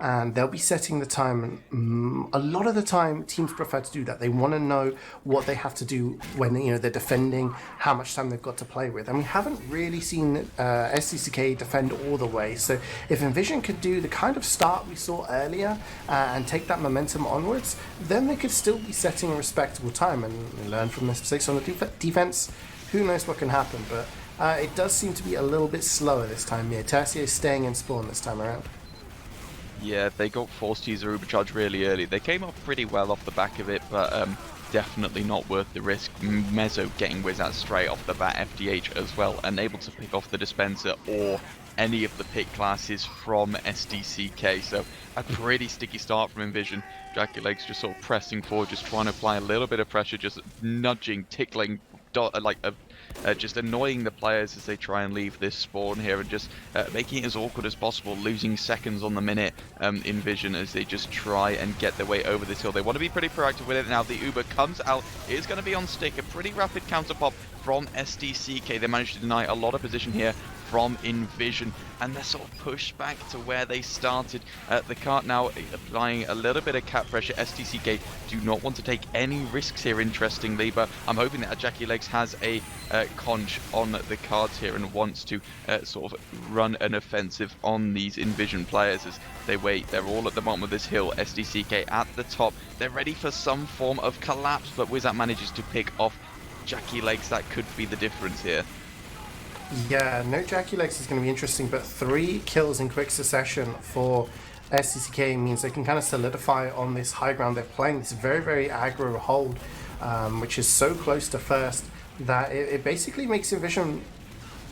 Speaker 5: and they'll be setting the time. And a lot of the time, teams prefer to do that. They want to know what they have to do when they're defending, how much time they've got to play with. And we haven't really seen SDCK defend all the way. So if inVision could do the kind of start we saw earlier and take that momentum onwards, then they could still be setting a respectable time and learn from their mistakes on the defense. Who knows what can happen, but it does seem to be a little bit slower this time. Yeah, Tertier is staying in spawn this time around.
Speaker 4: Yeah, they got forced to use a Uber charge really early. They came off pretty well off the back of it, but definitely not worth the risk. Mezzo getting Wizat straight off the bat, FDH as well, and able to pick off the dispenser or any of the pick classes from SDCK. So a pretty sticky start from inVision. JackeyLegs just sort of pressing forward, just trying to apply a little bit of pressure, just nudging, tickling, just annoying the players as they try and leave this spawn here, and just making it as awkward as possible, losing seconds on the minute inVision as they just try and get their way over this hill. They want to be pretty proactive with it. Now the Uber comes out, it is going to be on stick, a pretty rapid counter pop from SDCK. They managed to deny a lot of position here from inVision, and they're sort of pushed back to where they started. The cart now applying a little bit of cap pressure. SDCK do not want to take any risks here, interestingly, but I'm hoping that JackeyLegs has a conch on the cards here and wants to sort of run an offensive on these inVision players as they wait. They're all at the bottom of this hill. SDCK at the top. They're ready for some form of collapse, but Wizat manages to pick off JackeyLegs. That could be the difference here.
Speaker 5: Yeah, no JackeyLegs is going to be interesting, but 3 kills in quick succession for SDCK means they can kind of solidify on this high ground they're playing, this very aggro hold, which is so close to first that it basically makes inVision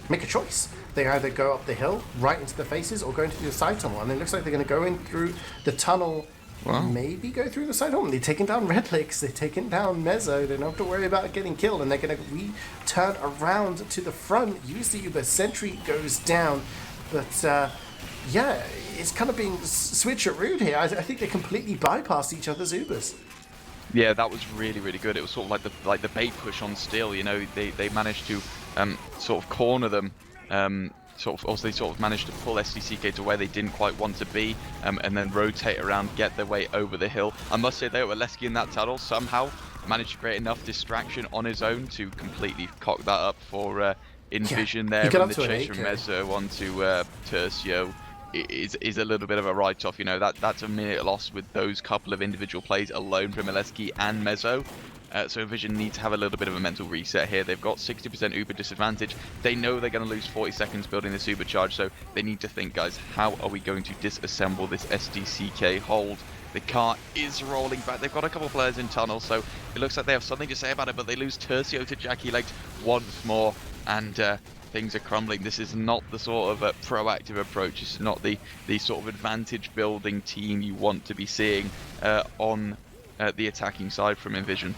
Speaker 5: make a choice. They either go up the hill, right into the faces, or go into the side tunnel, and it looks like they're going to go in through the tunnel. Wow. Maybe go through the side tunnel. They're taking down Redlegs, they're taking down Mezzo, they don't have to worry about getting killed, and they're going to turn around to the front, use the Uber, sentry goes down, but yeah, it's kind of being switcherooed here. I think they completely bypassed each other's Ubers.
Speaker 4: Yeah, that was really good. It was sort of like the bait push on Steel. They managed to sort of corner them. They sort of managed to pull SDCK to where they didn't quite want to be, and then rotate around, get their way over the hill. I must say though, Oleski in that tunnel somehow managed to create enough distraction on his own to completely cock that up for inVision there, and the chase from Mezzo onto Tercio is a little bit of a write-off. That's a minute lost with those couple of individual plays alone from Oleski and Mezzo. So inVision need to have a little bit of a mental reset here. They've got 60% Uber disadvantage. They know they're going to lose 40 seconds building this Uber charge, so they need to think, guys, how are we going to disassemble this SDCK hold? The car is rolling back. They've got a couple of players in tunnel, so it looks like they have something to say about it, but they lose Tercio to JackeyLegs once more, and things are crumbling. This is not the sort of proactive approach. It's not the sort of advantage building team you want to be seeing on the attacking side from inVision.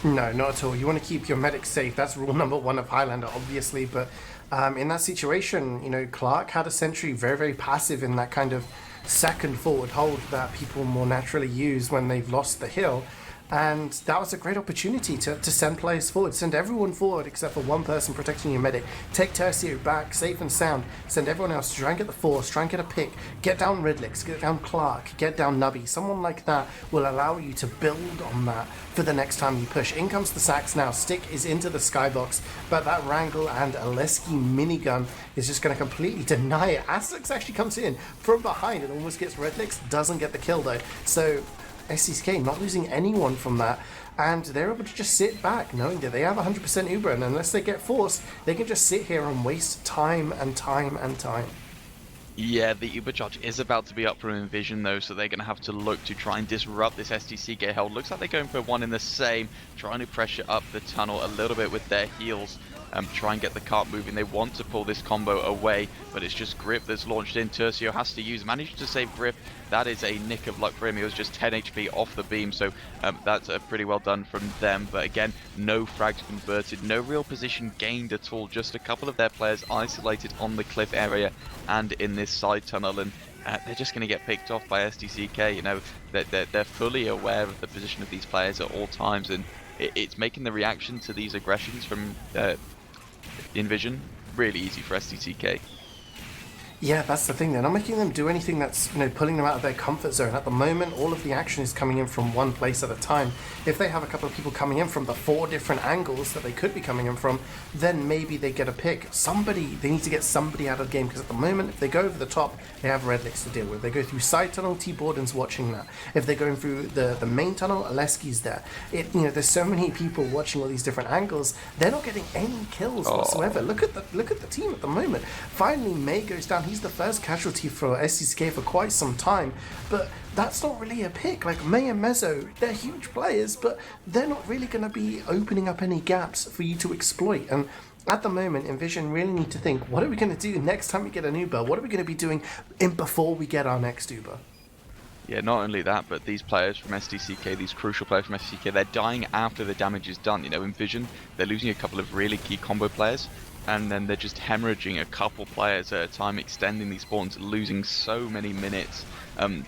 Speaker 5: No, not at all. You want to keep your medics safe. That's rule number 1 of Highlander, obviously, but In that situation, you know, Clark had a sentry very, very passive in that kind of second forward hold that people more naturally use when they've lost the hill. And that was a great opportunity to send players forward, send everyone forward except for one person protecting your medic, take Tercio back safe and sound, send everyone else to try and get the force, try and get a pick, get down Redlix, get down Clark, get down Nubby. Someone like that will allow you to build on that for the next time you push. In comes the sacks now, Stick is into the skybox, but that Wrangle and Aleski minigun is just going to completely deny it. Aztecs actually comes in from behind and almost gets Redlix, doesn't get the kill though. So SDCK not losing anyone from that, and they're able to just sit back knowing that they have 100% Uber, and unless they get forced, they can just sit here and waste time and time and time.
Speaker 4: Yeah, the Uber charge is about to be up from inVision though, so they're going to have to look to try and disrupt this SDCK hold. Looks like they're going for one in the same, trying to pressure up the tunnel a little bit with their heals. Try and get the cart moving. They want to pull this combo away, but it's just Grip that's launched in. Tercio has to use, managed to save Grip. That is a nick of luck for him. He was just 10 HP off the beam, so that's pretty well done from them. But again, no frags converted, no real position gained at all. Just a couple of their players isolated on the cliff area and in this side tunnel, and they're just going to get picked off by SDCK. You know, they're fully aware of the position of these players at all times, and it's making the reaction to these aggressions from inVision really easy for SDCK.
Speaker 5: Yeah, that's the thing. They're not making them do anything that's, you know, pulling them out of their comfort zone. At the moment, all of the action is coming in from one place at a time. If they have a couple of people coming in from the 4 different angles that they could be coming in from, then maybe they get a pick. They need to get somebody out of the game, because at the moment, if they go over the top, they have Redlix to deal with. They go through side tunnel, T-Borden's watching that. If they're going through the main tunnel, Aleski's there. You know, there's so many people watching all these different angles. They're not getting any kills whatsoever. Look at the team at the moment. Finally, May goes down. He's the first casualty for SDCK for quite some time, but that's not really a pick. Like May and Mezzo, they're huge players, but they're not really going to be opening up any gaps for you to exploit. And at the moment, inVision really need to think, what are we going to do next time we get an Uber? What are we going to be doing before we get our next Uber?
Speaker 4: Yeah, not only that, but these players from SDCK, these crucial players from SDCK, they're dying after the damage is done. You know, inVision, they're losing a couple of really key combo players, and then they're just hemorrhaging a couple players at a time, extending these spawns, losing so many minutes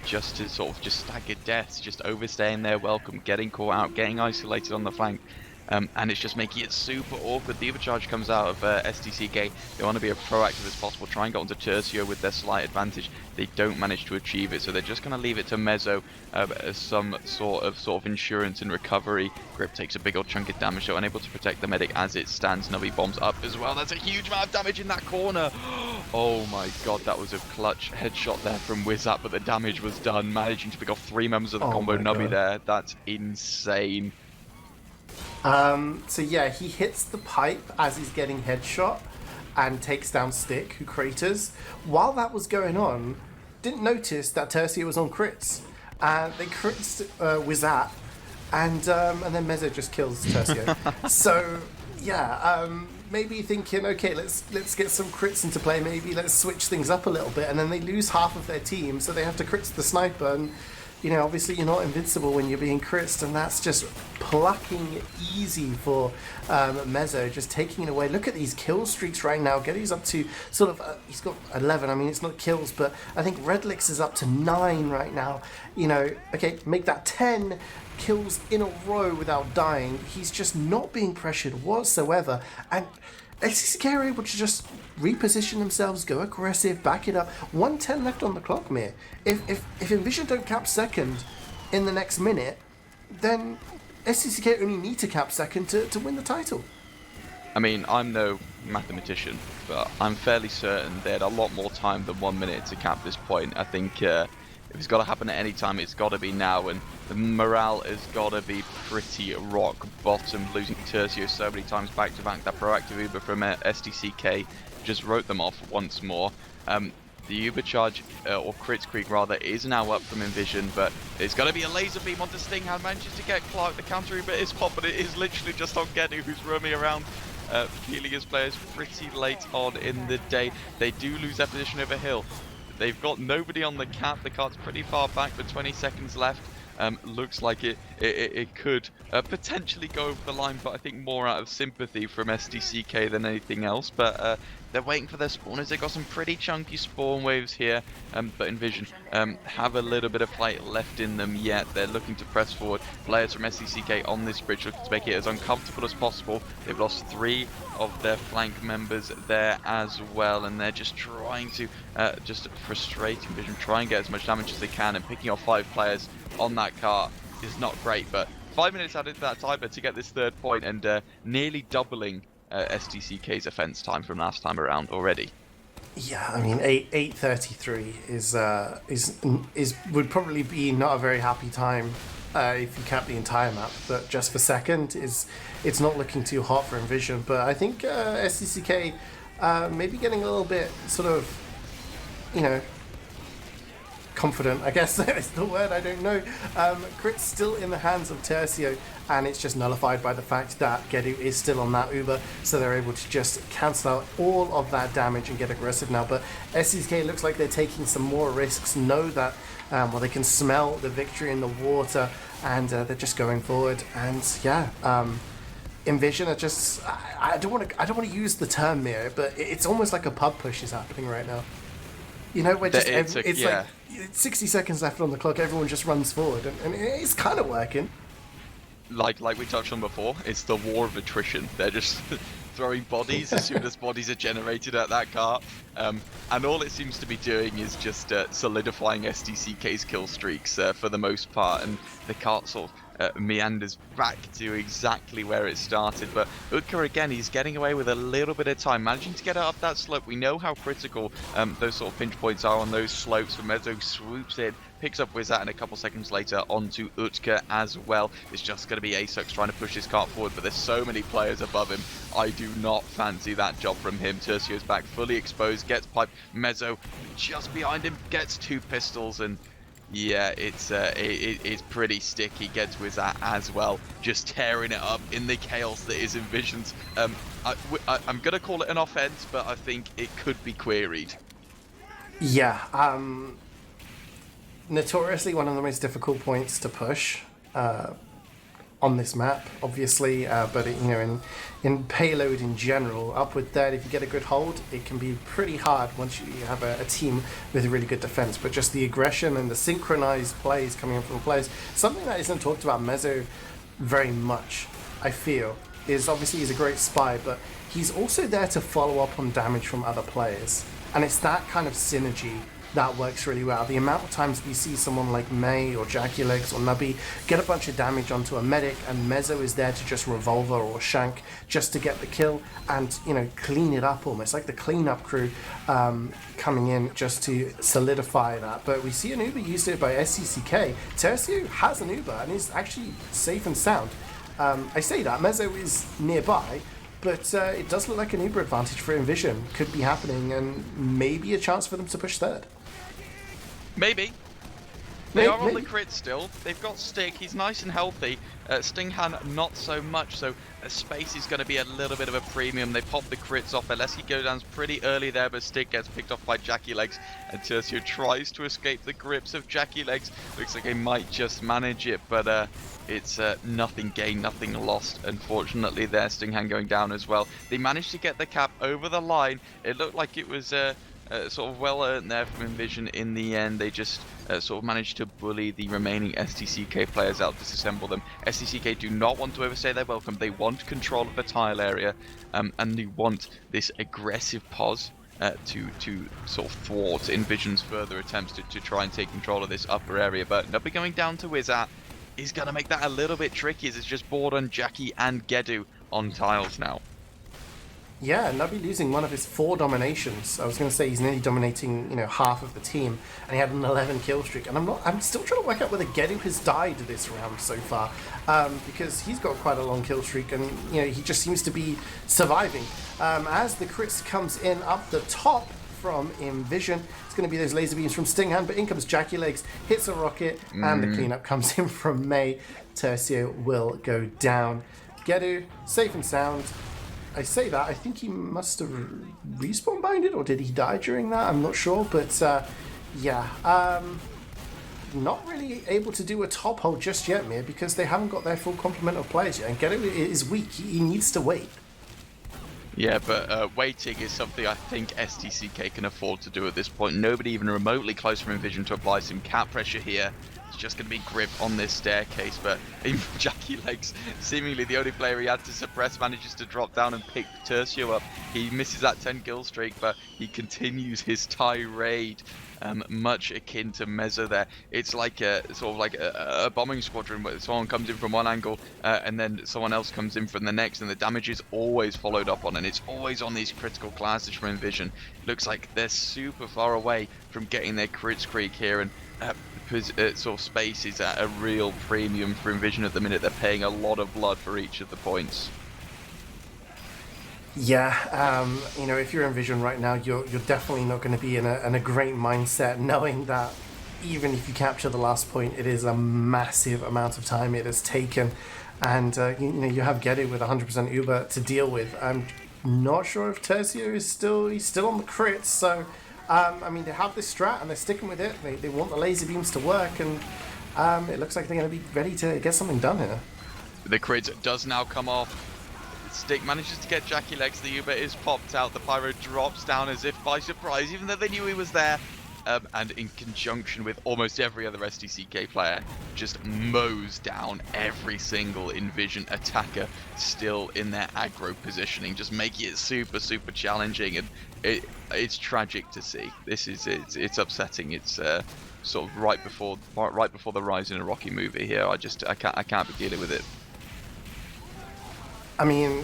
Speaker 4: just to sort of just stagger deaths, just overstaying their welcome, getting caught out, getting isolated on the flank. And it's just making it super awkward. The overcharge comes out of SDCK. They want to be as proactive as possible, try and get onto Tercio with their slight advantage. They don't manage to achieve it, so they're just going to leave it to Mezzo as some sort of insurance and recovery. Grip takes a big old chunk of damage, so unable to protect the medic as it stands. Nubby bombs up as well. That's a huge amount of damage in that corner. Oh my god, that was a clutch headshot there from Wizap, but the damage was done. Managing to pick off 3 members of the combo Nubby there. That's insane.
Speaker 5: So yeah, he hits the pipe as he's getting headshot and takes down Stick, who craters. While that was going on, didn't notice that Tercio was on crits. They crits Wizap, and then Mezzo just kills Tercio. So yeah, maybe thinking, okay, let's get some crits into play. Maybe let's switch things up a little bit, and then they lose half of their team, so they have to crit the sniper. And you know, obviously you're not invincible when you're being critzed, and that's just plucking easy for Mezzo, just taking it away. Look at these kill streaks right now. Getty's up to sort of, he's got 11. I mean, it's not kills, but I think Redlix is up to 9 right now. You know, okay, make that 10 kills in a row without dying. He's just not being pressured whatsoever, and SDCK are able to just reposition themselves, go aggressive, back it up. 110 left on the clock, Meer. If inVision don't cap second in the next minute, then SDCK only need to cap second to win the title.
Speaker 4: I mean, I'm no mathematician, but I'm fairly certain they had a lot more time than 1 minute to cap this point. I think if it's got to happen at any time, it's got to be now, and the morale has got to be pretty rock bottom. Losing Tercio so many times back to back, that proactive Uber from SDCK just wrote them off once more. The Uber charge, or Crits Creek rather, is now up from inVision, but it's going to be a laser beam onto Stinghand. Manages to get Clark. The counter Uber is hot, but it is literally just on Getty, who's roaming around, healing his players pretty late on in the day. They do lose their position over hill. They've got nobody on the cap. The cart's pretty far back with 20 seconds left. Looks like it could potentially go over the line, but I think more out of sympathy from SDCK than anything else. But they're waiting for their spawners. They've got some pretty chunky spawn waves here, but inVision have a little bit of fight left in them yet. They're looking to press forward. Players from SDCK on this bridge looking to make it as uncomfortable as possible. They've lost 3 of their flank members there as well, and they're just trying to just frustrate inVision, try and get as much damage as they can, and picking off 5 players on that car is not great, but 5 minutes added to that timer to get this 3rd point, and nearly doubling SDCK's offense time from last time around already.
Speaker 5: Yeah, I mean, 8:33 is would probably be not a very happy time if you count the entire map, but just for second it's not looking too hot for inVision. But I think SDCK maybe getting a little bit sort of, you know, confident, I guess is the word, I don't know. Crit's still in the hands of Tercio, and it's just nullified by the fact that Gedu is still on that Uber, so they're able to just cancel out all of that damage and get aggressive now. But SDCK looks like they're taking some more risks, know that they can smell the victory in the water, and they're just going forward. And yeah, inVision are just, I don't want to use the term Meer, but it's almost like a pub push is happening right now. You know, where just it's like 60 seconds left on the clock, everyone just runs forward, and it's kind of working. Like
Speaker 4: we touched on before, it's the war of attrition. They're just throwing bodies as soon as bodies are generated at that car, and all it seems to be doing is just solidifying SDCK's kill streaks for the most part, and the car sort of meanders back to exactly where it started. But Utka again, he's getting away with a little bit of time, managing to get it up that slope. We know how critical those sort of pinch points are on those slopes. Mezzo swoops in, picks up Wizat, and a couple seconds later onto Utka as well. It's just going to be Asux trying to push his cart forward, but there's so many players above him. I do not fancy that job from him. Tercio's back, fully exposed, gets piped. Mezzo just behind him, gets 2 pistols, and yeah, it's pretty sticky. Gets Wizat as well, just tearing it up in the chaos that is inVision's. I'm going to call it an offense, but I think it could be queried.
Speaker 5: Yeah, notoriously one of the most difficult points to push on this map, obviously, but you know, in payload in general, upward third, if you get a good hold, it can be pretty hard once you have a team with a really good defense. But just the aggression and the synchronized plays coming in from players, something that isn't talked about Mezzo very much, I feel, is obviously he's a great spy, but he's also there to follow up on damage from other players, and it's that kind of synergy that works really well. The amount of times we see someone like May or Jackie Legs or Nubby get a bunch of damage onto a medic, and Mezzo is there to just revolver or shank just to get the kill and, you know, clean it up, almost like the cleanup crew coming in just to solidify that. But we see an Uber used here by SDCK. Tercio has an Uber and is actually safe and sound. I say that, Mezzo is nearby, but it does look like an Uber advantage for inVision could be happening, and maybe a chance for them to push third.
Speaker 4: Maybe. They are on the crit still. They've got Stick. He's nice and healthy. Stinghan not so much. So space is going to be a little bit of a premium. They pop the crits off. Aleski goes down pretty early there, but Stick gets picked off by Jackie Legs. And Tercio tries to escape the grips of Jackie Legs. Looks like he might just manage it, but it's nothing gained, nothing lost. Unfortunately there, Stinghan going down as well. They managed to get the cap over the line. It looked like it was sort of well earned there from inVision in the end. They just sort of managed to bully the remaining SDCK players out, disassemble them. SDCK do not want to overstay their welcome. They want control of the tile area, and they want this aggressive pause to sort of thwart inVision's further attempts to try and take control of this upper area. But Nubby going down to Wizat is going to make that a little bit tricky, as it's just bored on Jackie and Gedu on tiles now.
Speaker 5: Yeah, Nubby losing one of his 4 dominations. I was going to say he's nearly dominating, you know, half of the team, and he had an 11 kill streak. And I'm still trying to work out whether Gedu has died this round so far, because he's got quite a long kill streak, and you know, he just seems to be surviving. As the crits comes in up the top from inVision, it's going to be those laser beams from Stinghan, but in comes Jackie Legs, hits a rocket, and the cleanup comes in from May. Tercio will go down. Gedu, safe and sound. I say that, I think he must have respawn binded, or did he die during that? I'm not sure, but yeah. Not really able to do a top hold just yet, Meer, because they haven't got their full complement of players yet, and Gedu is weak. He needs to wait.
Speaker 4: Yeah, but waiting is something I think SDCK can afford to do at this point. Nobody even remotely close from inVision to apply some cap pressure here. It's just going to be grip on this staircase, but Jackie Legs, seemingly the only player he had to suppress, manages to drop down and pick Tercio up. He misses that 10 kill streak, but he continues his tirade. Much akin to Mezzo there. It's like sort of like a bombing squadron where someone comes in from one angle and then someone else comes in from the next, and the damage is always followed up on, and it's always on these critical classes from inVision. Looks like they're super far away from getting their crits creek here, and sort of space is at a real premium for inVision at the minute. They're paying a lot of blood for each of the points.
Speaker 5: Yeah, you know, if you're inVision right now, you're definitely not going to be in a great mindset, knowing that even if you capture the last point, it is a massive amount of time it has taken, and you know, you have Geddy with 100% Uber to deal with. I'm not sure if Tercio is still on the crits, so I mean, they have this strat and they're sticking with it. They want the laser beams to work, and it looks like they're going to be ready to get something done here.
Speaker 4: The crit does now come off. Stick manages to get Jackie Legs. The Uber is popped out. The Pyro drops down as if by surprise, even though they knew he was there. And in conjunction with almost every other SDCK player, just mows down every single inVision attacker still in their aggro positioning, just making it super, super challenging. And it's tragic to see. It's upsetting. It's sort of right before the rise in a Rocky movie here. I can't be dealing with it.
Speaker 5: I mean,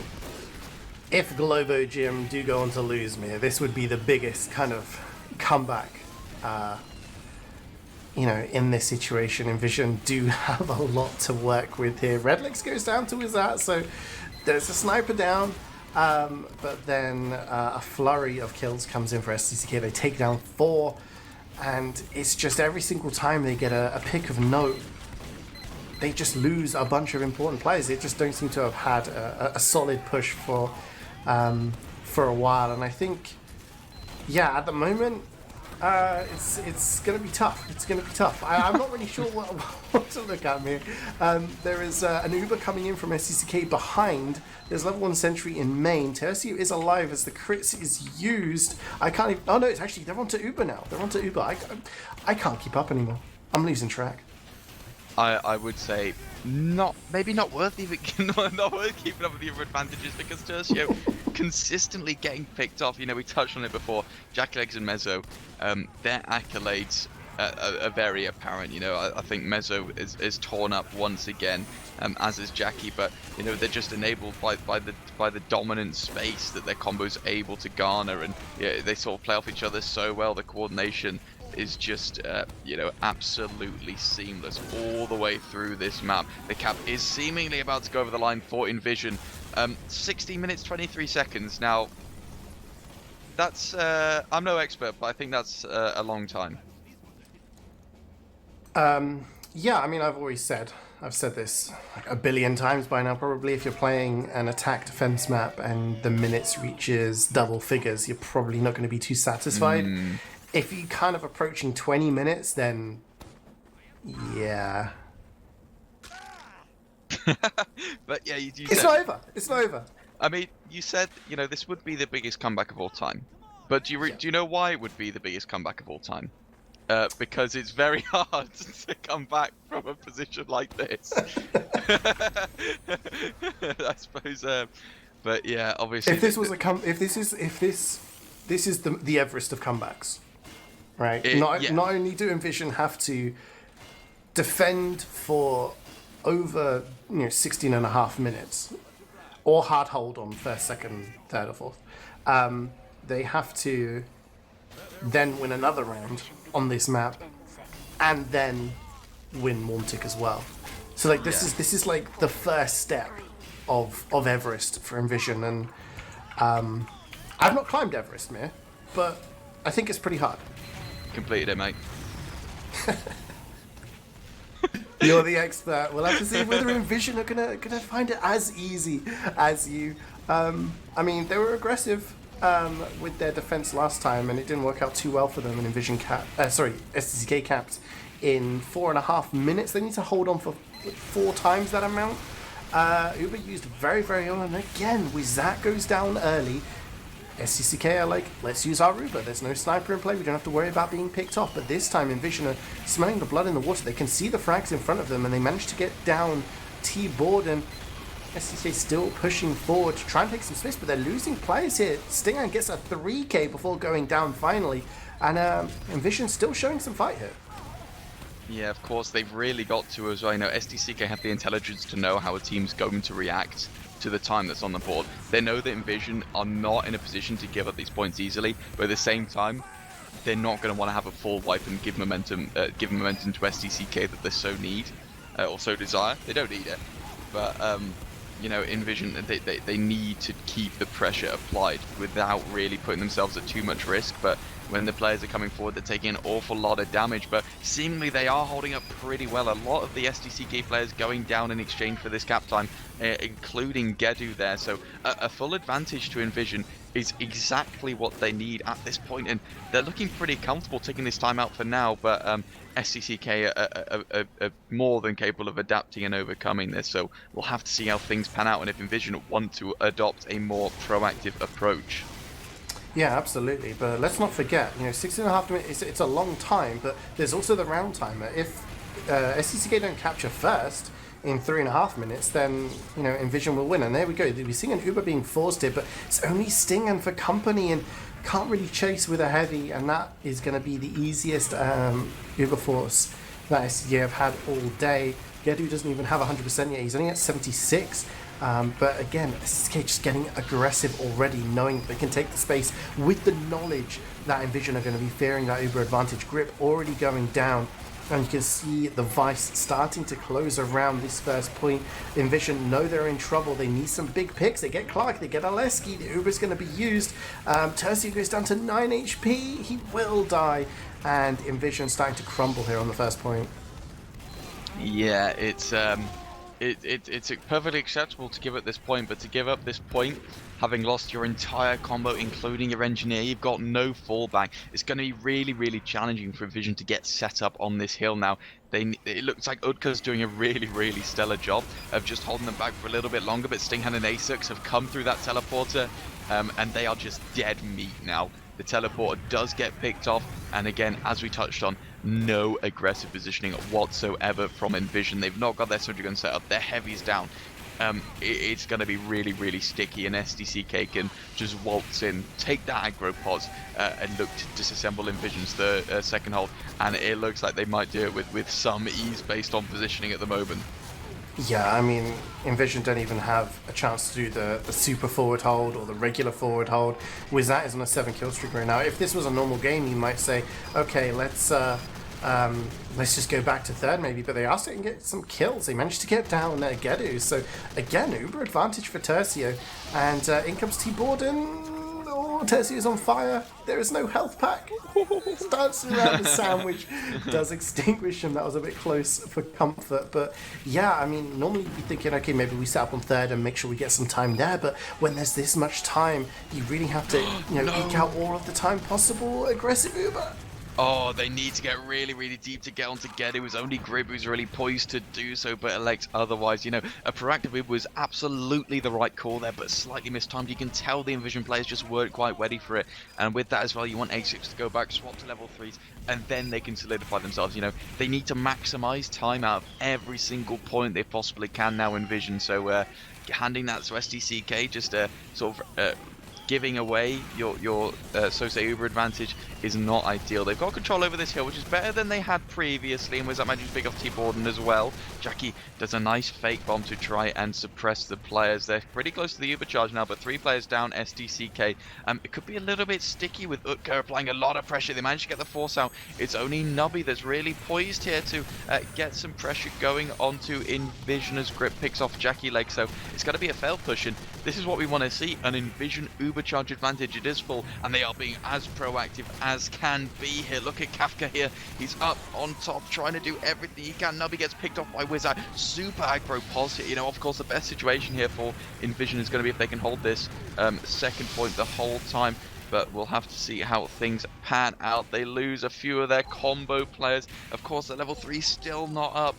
Speaker 5: if Globo Gym do go on to lose Meer, this would be the biggest kind of comeback, you know, in this situation. inVision do have a lot to work with here. Redlegs goes down to Wizard, so there's a sniper down, but then a flurry of kills comes in for SDCK. They take down 4, and it's just every single time they get a pick of note, they just lose a bunch of important players. They just don't seem to have had a solid push for a while, and I think, yeah, at the moment, it's going to be tough. It's going to be tough. I'm not really sure what to look at here. There is an Uber coming in from SDCK behind. There's level 1 sentry in main. Tercio is alive as the crits is used. I can't even... Oh no, it's actually, they're onto Uber now. They're onto Uber. I can't keep up anymore. I'm losing track.
Speaker 4: I would say maybe not worth even not worth keeping up with the other advantages, because Tercio consistently getting picked off. You know, we touched on it before. Jackie Legs and Mezzo, their accolades are very apparent. You know, I think Mezzo is torn up once again, as is Jackie, but you know, they're just enabled by the dominant space that their combo's able to garner, and yeah, they sort of play off each other so well. The coordination is just, you know, absolutely seamless all the way through this map. The cap is seemingly about to go over the line for inVision. 16 minutes, 23 seconds. Now, that's, I'm no expert, but I think that's a long time.
Speaker 5: Yeah, I mean, I've said this like a billion times by now, probably. If you're playing an attack defense map and the minutes reaches double figures, you're probably not going to be too satisfied. If you're kind of approaching 20 minutes, then yeah.
Speaker 4: But yeah,
Speaker 5: it's not over. It's not over.
Speaker 4: I mean, you said, you know, this would be the biggest comeback of all time. But do you know why it would be the biggest comeback of all time? Because it's very hard to come back from a position like this. I suppose. But yeah, obviously.
Speaker 5: If this was this is the Everest of comebacks, right? Not only do inVision have to defend for over 16 and a half minutes, or hard hold on first, second, third, or fourth. They have to then win another round on this map, and then win Mormtic as well. So like this is like the first step of Everest for inVision, and I've not climbed Everest, Meer, but I think it's pretty hard.
Speaker 4: Completed it, mate.
Speaker 5: You're the expert. We'll have to see whether inVision are gonna find it as easy as you. I mean, they were aggressive with their defense last time, and it didn't work out too well for them. And inVision SDCK capped in 4.5 minutes. They need to hold on for 4 times that amount. Uber used very, very early, and again, Wizat goes down early. SDCK are like, let's use our Uber. There's no sniper in play. We don't have to worry about being picked off. But this time, inVision are smelling the blood in the water. They can see the frags in front of them, and they manage to get down T-board, and SDCK still pushing forward to try and take some space, but they're losing players here. Stinghan gets a 3k before going down finally, and inVision still showing some fight here.
Speaker 4: Yeah, of course, they've really got to as well. You know, SDCK have the intelligence to know how a team's going to react to the time that's on the board. They know that inVision are not in a position to give up these points easily, but at the same time, they're not going to want to have a full wipe and give momentum to SDCK that they so need or so desire. They don't need it, but you know, inVision, they need to keep the pressure applied without really putting themselves at too much risk. But when the players are coming forward, they're taking an awful lot of damage, but seemingly they are holding up pretty well. A lot of the SDCK players going down in exchange for this cap time, including Gedu there. So a full advantage to inVision is exactly what they need at this point, and they're looking pretty comfortable taking this time out for now, but SDCK are more than capable of adapting and overcoming this, so we'll have to see how things pan out and if inVision want to adopt a more proactive approach.
Speaker 5: Yeah, absolutely. But let's not forget, you know, 6.5 minutes, it's a long time, but there's also the round timer. If SDCK don't capture first in 3.5 minutes, then, you know, inVision will win. And there we go. We're seeing an Uber being forced here, but it's only Stinghan for company and can't really chase with a heavy, and that is going to be the easiest Uber force that SDCK have had all day. Gedu doesn't even have 100% yet. He's only at 76. But again, SDCK just getting aggressive already, knowing that they can take the space with the knowledge that inVision are going to be fearing that Uber advantage. Grip already going down, and you can see the Vice starting to close around this first point. inVision know they're in trouble. They need some big picks. They get Clark, they get Aleski. The Uber's going to be used. Tercio goes down to 9 HP. He will die, and inVision starting to crumble here on the first point.
Speaker 4: Yeah, it's perfectly acceptable to give at this point, but to give up this point, having lost your entire combo, including your engineer, you've got no fallback. It's going to be really, really challenging for inVision to get set up on this hill now. It looks like Utka's doing a really, really stellar job of just holding them back for a little bit longer, but Stinghan and Asux have come through that teleporter, and they are just dead meat now. The teleporter does get picked off, and again, as we touched on, no aggressive positioning whatsoever from inVision. They've not got their soldier gun set up, their heavy's down. It's going to be really, really sticky, and SDCK can just waltz in, take that aggro pause, and look to disassemble inVision's second hold, and it looks like they might do it with some ease based on positioning at the moment.
Speaker 5: Yeah, I mean, inVision don't even have a chance to do the super forward hold or the regular forward hold. Wizat is on a 7 kill streak right now. If this was a normal game, you might say, okay, let's just go back to third maybe, but they are starting to get some kills. They managed to get down Gedu, so again, Uber advantage for Tercio, and in comes T-Borden. Oh, Tercio's on fire. There is no health pack. Dancing around the sandwich does extinguish him. That was a bit close for comfort, but yeah, I mean, normally you'd be thinking, okay, maybe we set up on third and make sure we get some time there, but when there's this much time, you really have to, you know, eke out all of the time possible. Aggressive Uber.
Speaker 4: Oh, they need to get really, really deep to get onto Gedu. It was only Grib who's really poised to do so, but elects otherwise. You know, a proactive move was absolutely the right call there, but slightly mistimed. You can tell the inVision players just weren't quite ready for it. And with that as well, you want A6 to go back, swap to level 3s, and then they can solidify themselves. You know, they need to maximize time out of every single point they possibly can now, inVision. So handing that to SDCK, just sort of giving away your so-say Uber advantage is not ideal. They've got control over this hill, which is better than they had previously, and Wizat managed to pick off T-Borden as well. Jackie does a nice fake bomb to try and suppress the players. They're pretty close to the Uber charge now, but 3 players down, SDCK. It could be a little bit sticky with Utka applying a lot of pressure. They managed to get the force out. It's only Nubby that's really poised here to get some pressure going onto inVision as Grip picks off Jackie leg, so it's got to be a fail push, and this is what we want to see, an inVision Uber charge advantage. It is full, and they are being as proactive as can be here. Look at Kafka here. He's up on top, trying to do everything he can. Nubby gets picked off by Wizat. Super aggro pulse here. You know, of course, the best situation here for inVision is going to be if they can hold this second point the whole time. But we'll have to see how things pan out. They lose a few of their combo players. Of course, the level 3 still not up.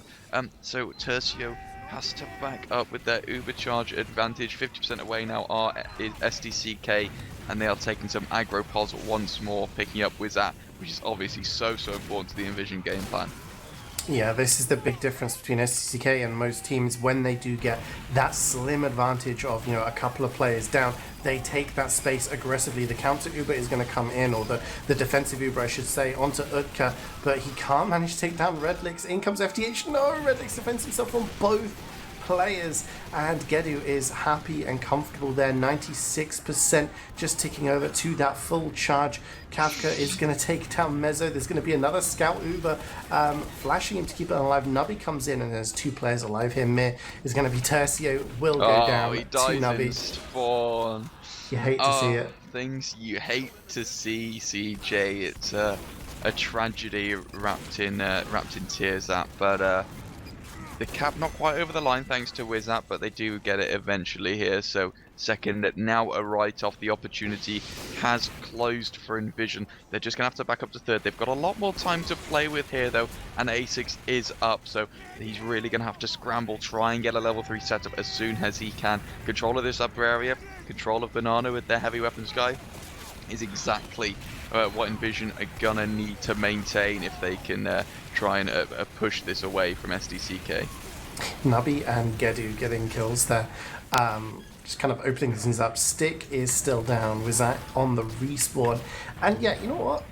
Speaker 4: So Tercio has to back up with their Ubercharge advantage. 50% away now are SDCK, and they are taking some aggro pods once more, picking up Wizat, which is obviously so important to the inVision game plan.
Speaker 5: Yeah, this is the big difference between SDCK and most teams. When they do get that slim advantage of, a couple of players down, they take that space aggressively. The counter Uber is going to come in, or the defensive Uber, I should say, onto Utka, but he can't manage to take down Redlix. In comes FTH. No, Redlix defends himself from both players, and Gedu is happy and comfortable there. 96% just ticking over to that full charge. Kafka is going to take down Mezzo. There's going to be another scout Uber flashing him to keep it alive. Nubby comes in, and there's 2 players alive here. Meer is going to be Tercio, will go down
Speaker 4: he
Speaker 5: to
Speaker 4: dies
Speaker 5: Nubby.
Speaker 4: in spawn.
Speaker 5: You hate to see it.
Speaker 4: Things you hate to see, CeeJaey. It's a tragedy wrapped in tears, that, but the cap not quite over the line thanks to Wizat, but they do get it eventually here. So second, now a write-off. The opportunity has closed for inVision. They're just going to have to back up to third. They've got a lot more time to play with here, though, and A6 is up. So he's really going to have to scramble, try and get a level 3 setup as soon as he can. Control of this upper area, control of Banana with their heavy weapons guy is exactly what inVision are gonna need to maintain if they can try and push this away from SDCK.
Speaker 5: Nubby and Gedu getting kills there. Just kind of opening things up. Stick is still down. Wizat on the respawn. And yeah, you know what?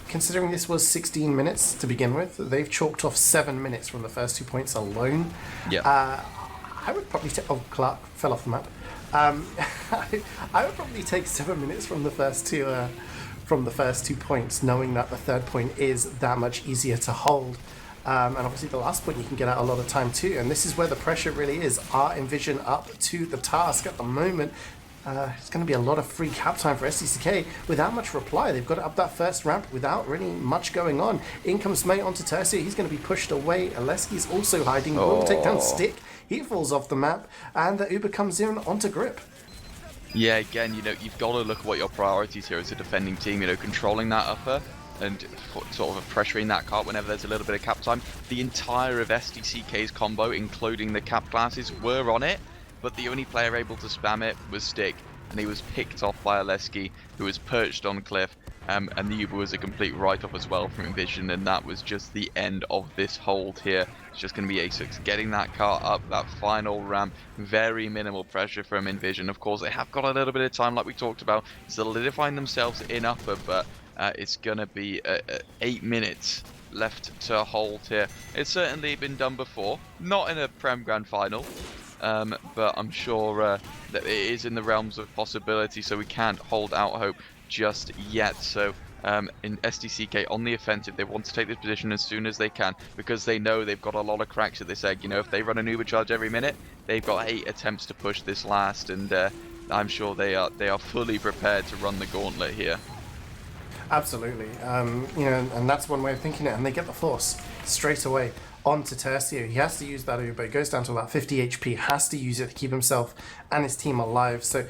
Speaker 5: Considering this was 16 minutes to begin with, they've chalked off 7 minutes from the first 2 points alone.
Speaker 4: Yeah.
Speaker 5: I would probably take... Oh, Clark fell off the map. I would probably take 7 minutes from the first two points, knowing that the third point is that much easier to hold. And obviously the last point you can get out a lot of time too. And this is where the pressure really is. Are inVision up to the task at the moment? It's going to be a lot of free cap time for SDCK without much reply. They've got to up that first ramp without really much going on. In comes May onto Tercio. He's going to be pushed away. Aleski's also hiding. Will take down Stick. He falls off the map. And the Uber comes in onto Grip.
Speaker 4: Yeah, again, you've got to look at what your priorities here as a defending team. Controlling that upper and sort of pressuring that cart whenever there's a little bit of cap time. The entire of SDCK's combo, including the cap classes, were on it, but the only player able to spam it was Stick, and he was picked off by Aleski, who was perched on Cliff, and the Uber was a complete write-off as well from inVision, and that was just the end of this hold here. It's just going to be A6 getting that car up, that final ramp. Very minimal pressure from inVision. Of course, they have got a little bit of time, like we talked about, solidifying themselves in upper, but it's going to be 8 minutes left to hold here. It's certainly been done before, not in a Prem Grand Final, but I'm sure that it is in the realms of possibility, so we can't hold out hope just yet. So in SDCK on the offensive, they want to take this position as soon as they can, because they know they've got a lot of cracks at this egg. If they run an Uber charge every minute, they've got 8 attempts to push this last, and I'm sure they are fully prepared to run the gauntlet here.
Speaker 5: Absolutely, and that's one way of thinking it. And they get the force straight away onto Tercio. He has to use that Uber. He goes down to about 50 HP. Has to use it to keep himself and his team alive. So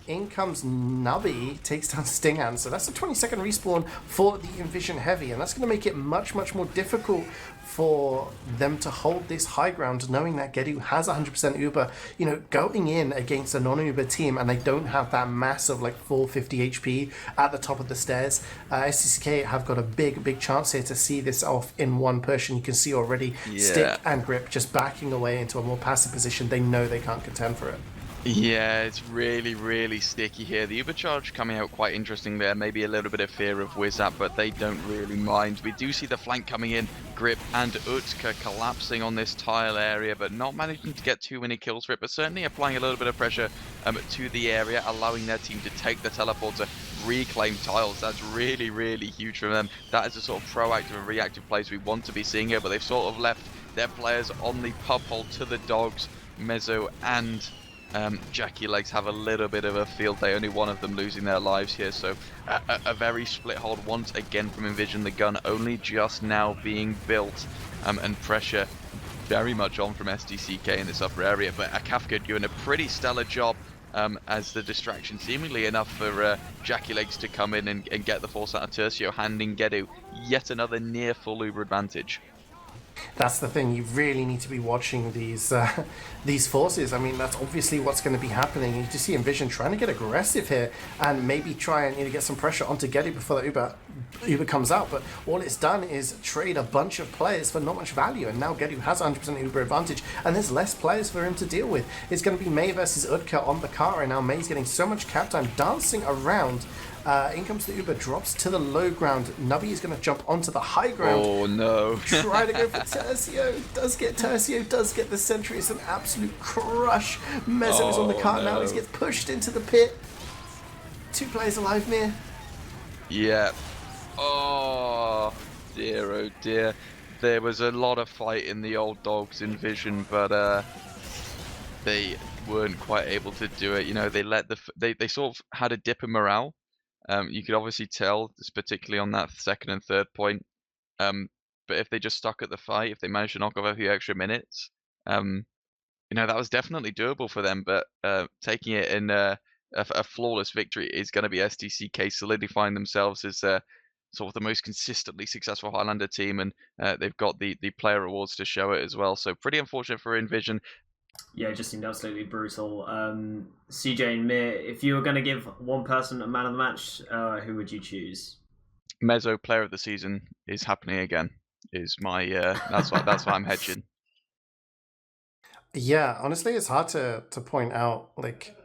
Speaker 5: in comes Nubby, takes down Stinghand. So that's a 20-second respawn for the inVision Heavy, and that's going to make it much more difficult for them to hold this high ground, knowing that Gedu has 100% Uber. Going in against a non-Uber team, and they don't have that massive 450 HP at the top of the stairs. SDCK have got a big chance here to see this off in one push, and you can see already Stick and Grip just backing away into a more passive position. They know they can't contend for it.
Speaker 4: Yeah, it's really sticky here. The Uber charge coming out quite interesting there. Maybe a little bit of fear of Wizat, but they don't really mind. We do see the flank coming in. Grip and Utka collapsing on this tile area, but not managing to get too many kills for it, but certainly applying a little bit of pressure to the area, allowing their team to take the teleporter, reclaim tiles. That's really huge from them. That is the sort of proactive and reactive plays we want to be seeing here, but they've sort of left their players on the pub hole to the dogs. Mezzo and Jackie Legs have a little bit of a field day, only one of them losing their lives here, so a very split hold once again from inVision. The gun only just now being built, and pressure very much on from SDCK in this upper area, but Kafka doing a pretty stellar job as the distraction seemingly enough for Jackie Legs to come in and get the force out of Tercio, handing Gedu yet another near full Uber advantage.
Speaker 5: That's the thing. You really need to be watching these forces. I mean, that's obviously what's going to be happening. You just see inVision trying to get aggressive here and maybe try and get some pressure onto Geddy before the Uber comes out. But all it's done is trade a bunch of players for not much value. And now Geddy has 100% Uber advantage, and there's less players for him to deal with. It's going to be May versus Udka on the car, and now May's getting so much cap time, dancing around. In comes the Uber, drops to the low ground. Nubby is going to jump onto the high ground.
Speaker 4: Oh no.
Speaker 5: Try to go for Tercio. Does get Tercio, does get the sentry. It's an absolute crush. Mezzo is on the car now. He gets pushed into the pit. 2 players alive, Meer.
Speaker 4: Yeah. Oh dear. There was a lot of fight in the old dogs in Vision, but they weren't quite able to do it. You know, they sort of had a dip in morale. You could obviously tell, particularly on that second and third point. But if they just stuck at the fight, if they managed to knock off a few extra minutes, you know, that was definitely doable for them. But taking it in a flawless victory is going to be SDCK solidifying themselves as sort of the most consistently successful Highlander team, and they've got the player awards to show it as well. So pretty unfortunate for inVision.
Speaker 2: Yeah, it just seemed absolutely brutal. CeeJaey and Meer, if you were going to give one person a man of the match, who would you choose?
Speaker 4: Mezzo player of the season is happening again. Is my that's why I'm hedging.
Speaker 5: Yeah, honestly, it's hard to point out like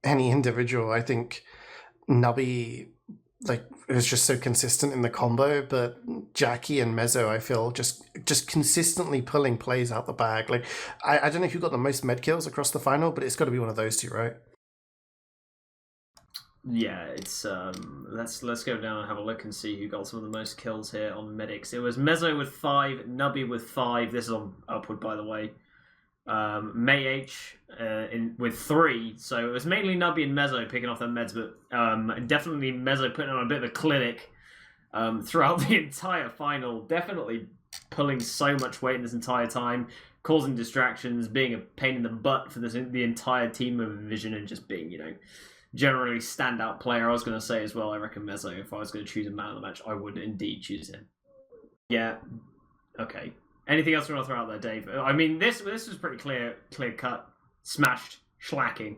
Speaker 5: any individual. I think Nubby is just so consistent in the combo, but Jackie and Mezzo, I feel, just consistently pulling plays out the bag. Like I don't know who got the most med kills across the final, but it's got to be one of those two, right?
Speaker 2: Yeah, it's let's go down and have a look and see who got some of the most kills here on medics. It was Mezzo with 5, Nubby with 5. This is on Upward, by the way. May H with 3, so it was mainly Nubby and Mezzo picking off their meds, but definitely Mezzo putting on a bit of a clinic throughout the entire final, definitely pulling so much weight in this entire time, causing distractions, being a pain in the butt for the entire team of inVision, and just being, you know, generally standout player. I was going to say as well, I reckon Mezzo, if I was going to choose a man of the match, I would indeed choose him. Yeah, okay. Anything else you want to throw out there, Dave? I mean, this was pretty clear cut, smashed, schlacking.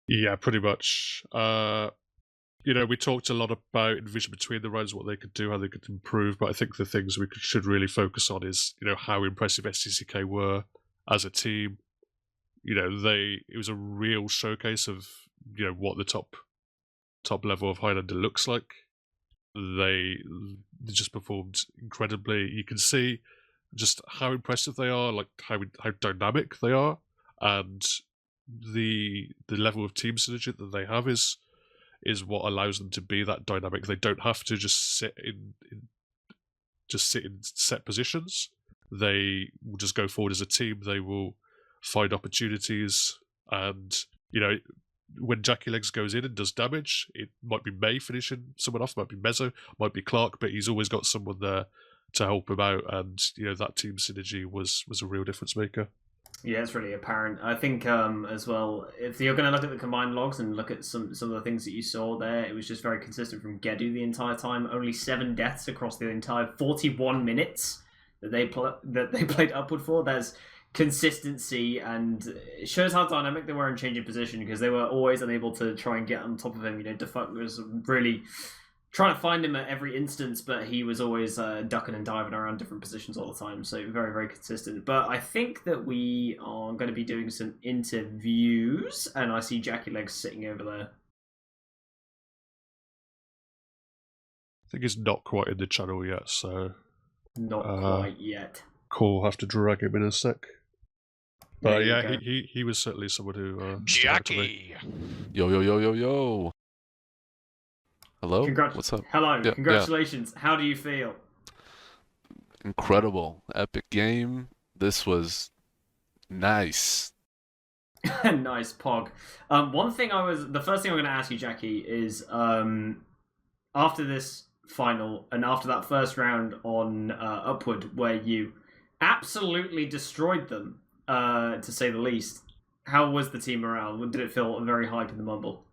Speaker 3: Yeah, pretty much. You know, we talked a lot about inVision between the rounds, what they could do, how they could improve, but I think the things we should really focus on is, you know, how impressive SDCK were as a team. You know, it was a real showcase of, you know, what the top level of Highlander looks like. They just performed incredibly. You can see just how impressive they are, like how dynamic they are, and the level of team synergy that they have is what allows them to be that dynamic. They don't have to just sit in set positions. They will just go forward as a team. They will find opportunities, and you know, when Jackie Legs goes in and does damage, it might be May finishing someone off, might be Mezzo, might be Clark, but he's always got someone there to help him out, and you know, that team synergy was a real difference maker.
Speaker 2: Yeah, it's really apparent. I think as well, if you're going to look at the combined logs and look at some of the things that you saw there, it was just very consistent from Gedu the entire time. Only 7 deaths across the entire 41 minutes that they played Upward for. There's consistency, and it shows how dynamic they were in changing position, because they were always unable to try and get on top of him. You know, Defuck was really trying to find him at every instance, but he was always ducking and diving around different positions all the time. So very, very consistent. But I think that we are going to be doing some interviews, and I see Jackie Legs sitting over there.
Speaker 3: I think he's not quite in the channel yet, so
Speaker 2: not quite yet.
Speaker 3: Cool, have to drag him in a sec. But yeah, he was certainly someone who
Speaker 6: Jackie. Yo. Hello. What's up?
Speaker 2: Hello. Yeah, congratulations. Yeah. How do you feel?
Speaker 6: Incredible. Epic game. This was nice.
Speaker 2: Nice, Pog. The first thing I'm going to ask you, Jackie, is after this final and after that first round on Upward, where you absolutely destroyed them, to say the least, how was the team morale? Did it feel very hype in the Mumble?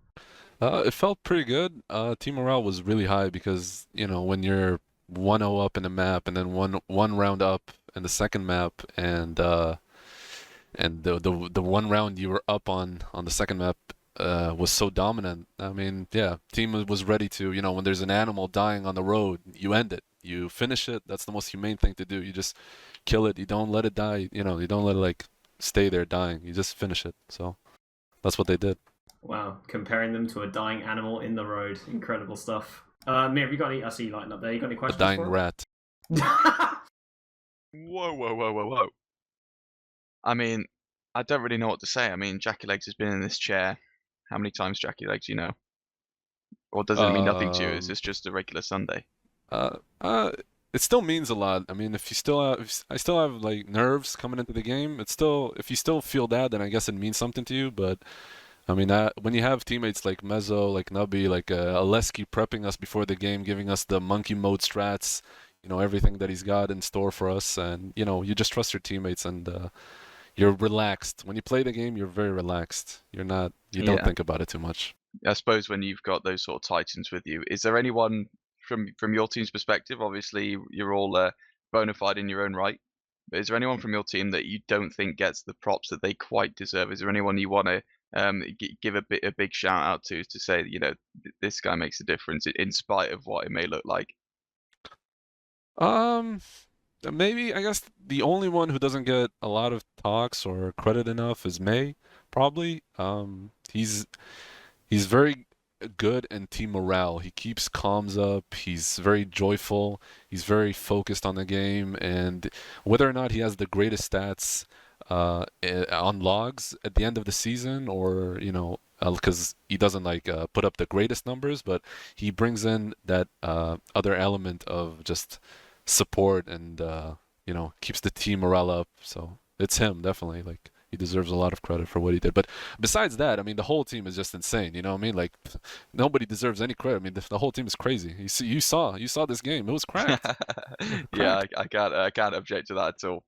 Speaker 6: It felt pretty good. Team morale was really high because, you know, when you're 1-0 up in the map, and then one round up in the second map, and the one round you were up on the second map was so dominant. I mean, yeah, team was ready to, when there's an animal dying on the road, you end it. You finish it. That's the most humane thing to do. You just kill it. You don't let it die. You don't let it like stay there dying. You just finish it. So that's what they did.
Speaker 2: Wow, comparing them to a dying animal in the road. Incredible stuff. Meer, have you got any... I see you lighting up there. You got any
Speaker 6: A
Speaker 2: questions
Speaker 6: dying
Speaker 2: for
Speaker 6: rat.
Speaker 4: Whoa. I mean, I don't really know what to say. I mean, Jackie Legs has been in this chair. How many times, Jackie Legs, you know? Or does it mean nothing to you? Is this just a regular Sunday?
Speaker 6: Uh, uh, it still means a lot. I mean, if I still have like nerves coming into the game, if you still feel that, then I guess it means something to you. But I mean, when you have teammates like Mezzo, like Nubby, like Aleski prepping us before the game, giving us the monkey mode strats, everything that he's got in store for us, and you just trust your teammates, and you're relaxed. When you play the game, you're very relaxed. You don't think about it too much.
Speaker 4: I suppose when you've got those sort of titans with you, is there anyone from your team's perspective? Obviously, you're all bona fide in your own right. But is there anyone from your team that you don't think gets the props that they quite deserve? Is there anyone you want to give a big shout out to say, this guy makes a difference in spite of what it may look like?
Speaker 6: Maybe I guess the only one who doesn't get a lot of talks or credit enough is May, probably. He's very good in team morale. He keeps comms up. He's very joyful. He's very focused on the game, and whether or not he has the greatest stats on logs at the end of the season, or because he doesn't put up the greatest numbers, but he brings in that other element of just support and keeps the team morale up. So it's him, definitely. Like, he deserves a lot of credit for what he did. But besides that, I mean, the whole team is just insane. You know what I mean? Like, nobody deserves any credit. I mean, the whole team is crazy. You saw this game. It was cracked.
Speaker 4: Yeah, I can't object to that at all.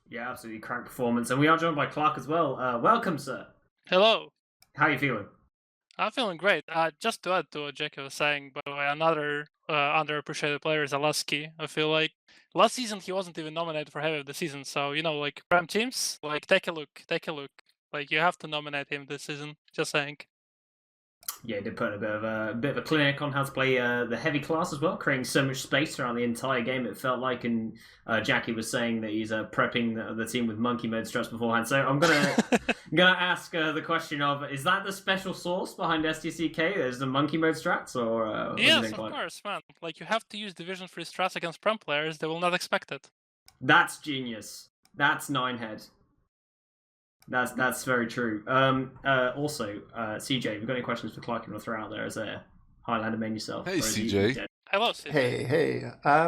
Speaker 2: Yeah, absolutely crank performance. And we are joined by Clark as well. Welcome, sir.
Speaker 7: Hello.
Speaker 2: How are you feeling?
Speaker 7: I'm feeling great. Just to add to what Jackie was saying, by the way, another underappreciated player is Aleski. I feel like last season he wasn't even nominated for Heavy of the Season. So, like Prem teams, like take a look. Like, you have to nominate him this season. Just saying.
Speaker 2: Yeah, he did put a bit of a clinic on how to play the heavy class as well, creating so much space around the entire game. It felt like, and Jackie was saying that he's prepping the team with monkey mode strats beforehand. So I'm gonna ask the question of: is that the special sauce behind SDCK? Is the monkey mode strats, or
Speaker 7: yes, of course, man. Like, you have to use Division 3 strats against Prem players. They will not expect it.
Speaker 2: That's genius. That's Ninehead. That's very true. Also, CeeJaey, have you got any questions for Clark you want to throw out there as a Highlander main yourself?
Speaker 6: Hey, CeeJaey.
Speaker 7: Hello, CeeJaey.
Speaker 5: Hey.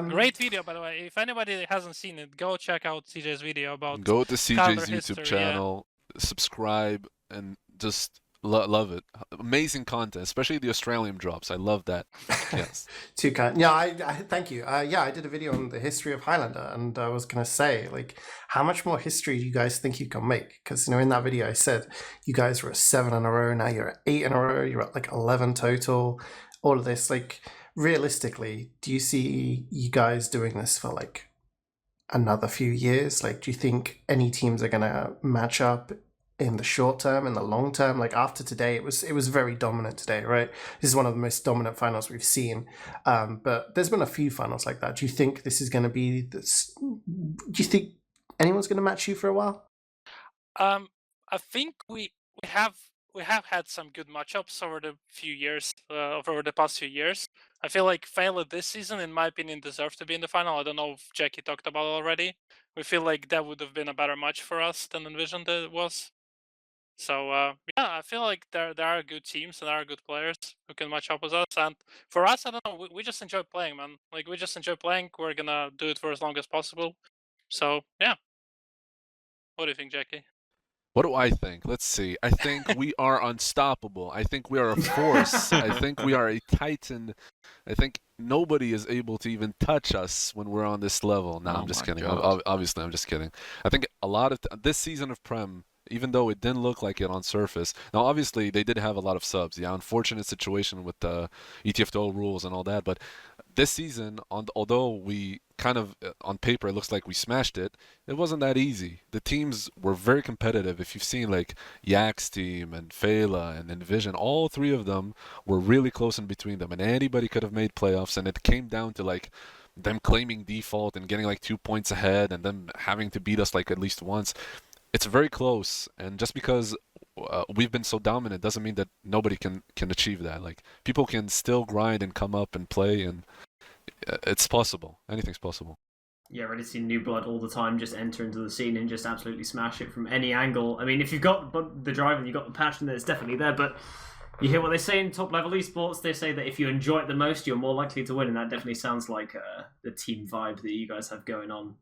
Speaker 7: Great video, by the way. If anybody hasn't seen it, go check out CeeJaey's video about
Speaker 6: Go to CeeJaey's YouTube
Speaker 7: history,
Speaker 6: channel, subscribe, and just love it. Amazing content, especially the Australian drops. I love that. Yes.
Speaker 5: Too kind. Yeah, I thank you. I did a video on the history of Highlander, and I was gonna say, like, how much more history do you guys think you can make? Because in that video I said you guys were at 7 in a row. Now you're at 8 in a row. You're at like 11 total. All of this, like, realistically, do you see you guys doing this for like another few years? Like, do you think any teams are gonna match up in the short term, in the long term? Like, after today, it was very dominant today, right? This is one of the most dominant finals we've seen. But there's been a few finals like that. Do you think this is going to be this? Do you think anyone's going to match you for a while?
Speaker 7: I think we have had some good matchups over the past few years. I feel like Failed this season, in my opinion, deserved to be in the final. I don't know if Jackie talked about it already. We feel like that would have been a better match for us than inVision was. So yeah, I feel like there are good teams and there are good players who can match up with us. And for us, I don't know, we just enjoy playing, man. Like, we just enjoy playing. We're gonna do it for as long as possible. So yeah. What do you think, Jackie?
Speaker 6: What do I think? Let's see. I think we are unstoppable. I think we are a force. I think we are a titan. I think nobody is able to even touch us when we're on this level. No, I'm just kidding. Obviously, I'm just kidding. I think a lot of this season of Prem, even though it didn't look like it on surface. Now, obviously, they did have a lot of subs. Yeah, unfortunate situation with the ETF2L rules and all that. But this season, although we kind of on paper it looks like we smashed it, it wasn't that easy. The teams were very competitive. If you've seen like Yak's team and Fela and inVision, all three of them were really close in between them, and anybody could have made playoffs. And it came down to like them claiming default and getting like 2 points ahead, and them having to beat us like at least once. It's very close, and just because we've been so dominant doesn't mean that nobody can achieve that. Like people can still grind and come up and play, and it's possible. Anything's possible.
Speaker 2: Yeah, ready to see new blood all the time just enter into the scene and just absolutely smash it from any angle. I mean, if you've got the drive and you've got the passion, then it's definitely there. But you hear what they say in top level esports. They say that if you enjoy it the most, you're more likely to win, and that definitely sounds like the team vibe that you guys have going on.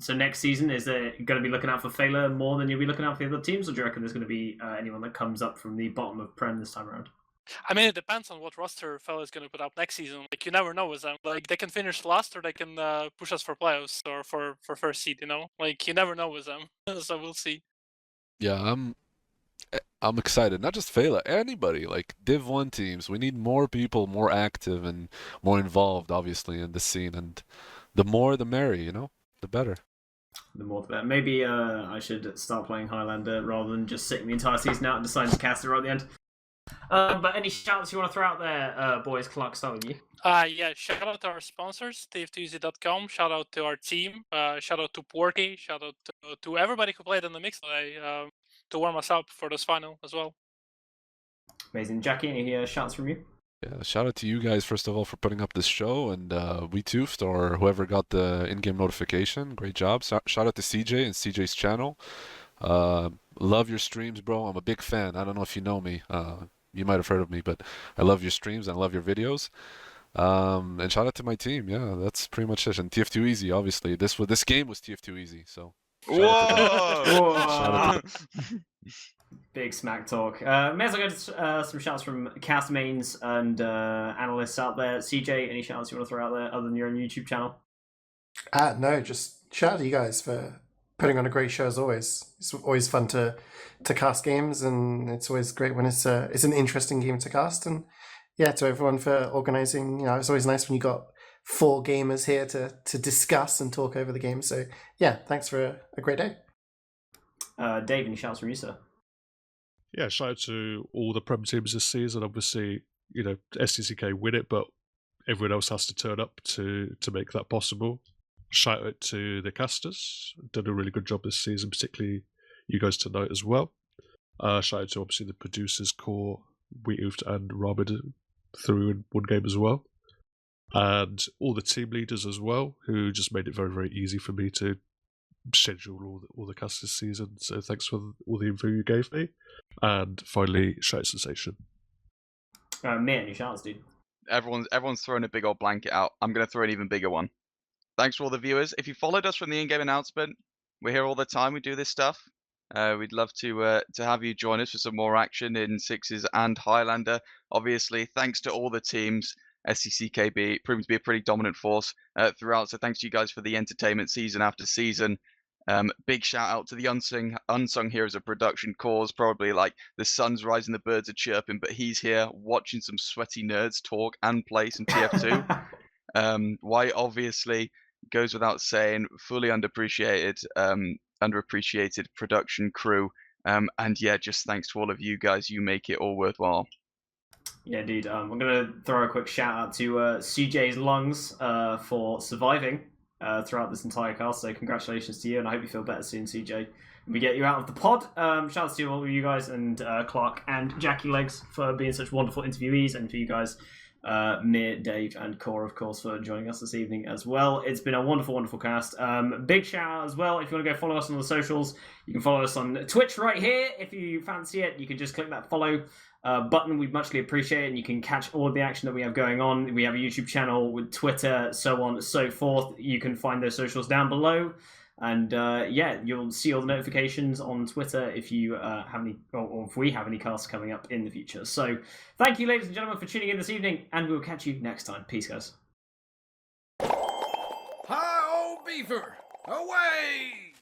Speaker 2: So next season, is there going to be looking out for Fela more than you'll be looking out for the other teams, or do you reckon there's going to be anyone that comes up from the bottom of Prem this time around?
Speaker 7: I mean, it depends on what roster Fela is going to put up next season. Like, you never know with them. Like, they can finish last, or they can push us for playoffs or for first seed. You know, like you never know with them. So we'll see.
Speaker 6: Yeah, I'm excited. Not just Fela, anybody. Like Div 1 teams, we need more people, more active and more involved, obviously, in the scene. And the more, the merry. You know, the better.
Speaker 2: The more the better. Maybe I should start playing Highlander rather than just sitting the entire season out and deciding to cast it right at the end. But any shouts you want to throw out there, boys? Clark, start with you.
Speaker 7: Yeah, shout out to our sponsors, TF2 Shout out to our team. Shout out to Porky. Shout out to everybody who played in the mix today to warm us up for this final as well.
Speaker 2: Amazing. Jackie, any shouts from you?
Speaker 6: Yeah, shout out to you guys, first of all, for putting up this show, and Wiethoofd, or whoever got the in-game notification. Great job. Shout out to CeeJaey and CeeJaey's channel. Love your streams, bro. I'm a big fan. I don't know if you know me. You might have heard of me, but I love your streams and I love your videos. And shout out to my team. Yeah, that's pretty much it. And TF2 Easy, obviously. This game was TF2 Easy, so.
Speaker 4: Whoa!
Speaker 2: Big smack talk. May as well go to some shouts from cast mains and analysts out there. CeeJaey, any shouts you want to throw out there other than your own YouTube channel?
Speaker 5: No, just shout out to you guys for putting on a great show as always. It's always fun to cast games, and it's always great when it's an interesting game to cast. And yeah, to everyone for organising. You know, it's always nice when you got 4 gamers here to discuss and talk over the game. So yeah, thanks for a great day.
Speaker 2: Dave, any shouts from you, sir?
Speaker 3: Yeah, shout out to all the Prem teams this season. Obviously, you know, SDCK win it, but everyone else has to turn up to make that possible. Shout out to the casters. Done a really good job this season, particularly you guys tonight as well. Shout out to obviously the producers, Core, Wiethoofd and Robin through in one game as well. And all the team leaders as well, who just made it very, very easy for me to schedule all the casts this season. So thanks for all the info you gave me. And finally, shout out Sensation.
Speaker 2: Meer, any shouts, dude?
Speaker 4: Everyone's throwing a big old blanket out. I'm going to throw an even bigger one. Thanks for all the viewers. If you followed us from the in-game announcement, we're here all the time. We do this stuff. We'd love to have you join us for some more action in Sixes and Highlander. Obviously, thanks to all the teams. SDCK proven to be a pretty dominant force throughout. So thanks to you guys for the entertainment season after season. Big shout out to the unsung heroes of production. Cause probably like the sun's rising, the birds are chirping, but he's here watching some sweaty nerds talk and play some TF2. Why obviously goes without saying, fully underappreciated production crew. And yeah, just thanks to all of you guys. You make it all worthwhile.
Speaker 2: Yeah, dude. I'm going to throw a quick shout out to CeeJaey's lungs for surviving throughout this entire cast. So congratulations to you, and I hope you feel better soon, CeeJaey. We get you out of the pod. Shout out to all of you guys, and Clark and Jackie Legs for being such wonderful interviewees, and for you guys, Meer, Dave, and Core, of course, for joining us this evening as well. It's been a wonderful, wonderful cast. Big shout out as well. If you want to go follow us on the socials, you can follow us on Twitch right here. If you fancy it, you can just click that follow button. We'd muchly appreciate it, and you can catch all of the action that we have going on. We have a YouTube channel with Twitter, so on and so forth. You can find those socials down below. And yeah, you'll see all the notifications on Twitter if you have any, or if we have any casts coming up in the future. So thank you, ladies and gentlemen, for tuning in this evening, and we'll catch you next time. Peace, guys.
Speaker 1: Hi, old beaver! Away!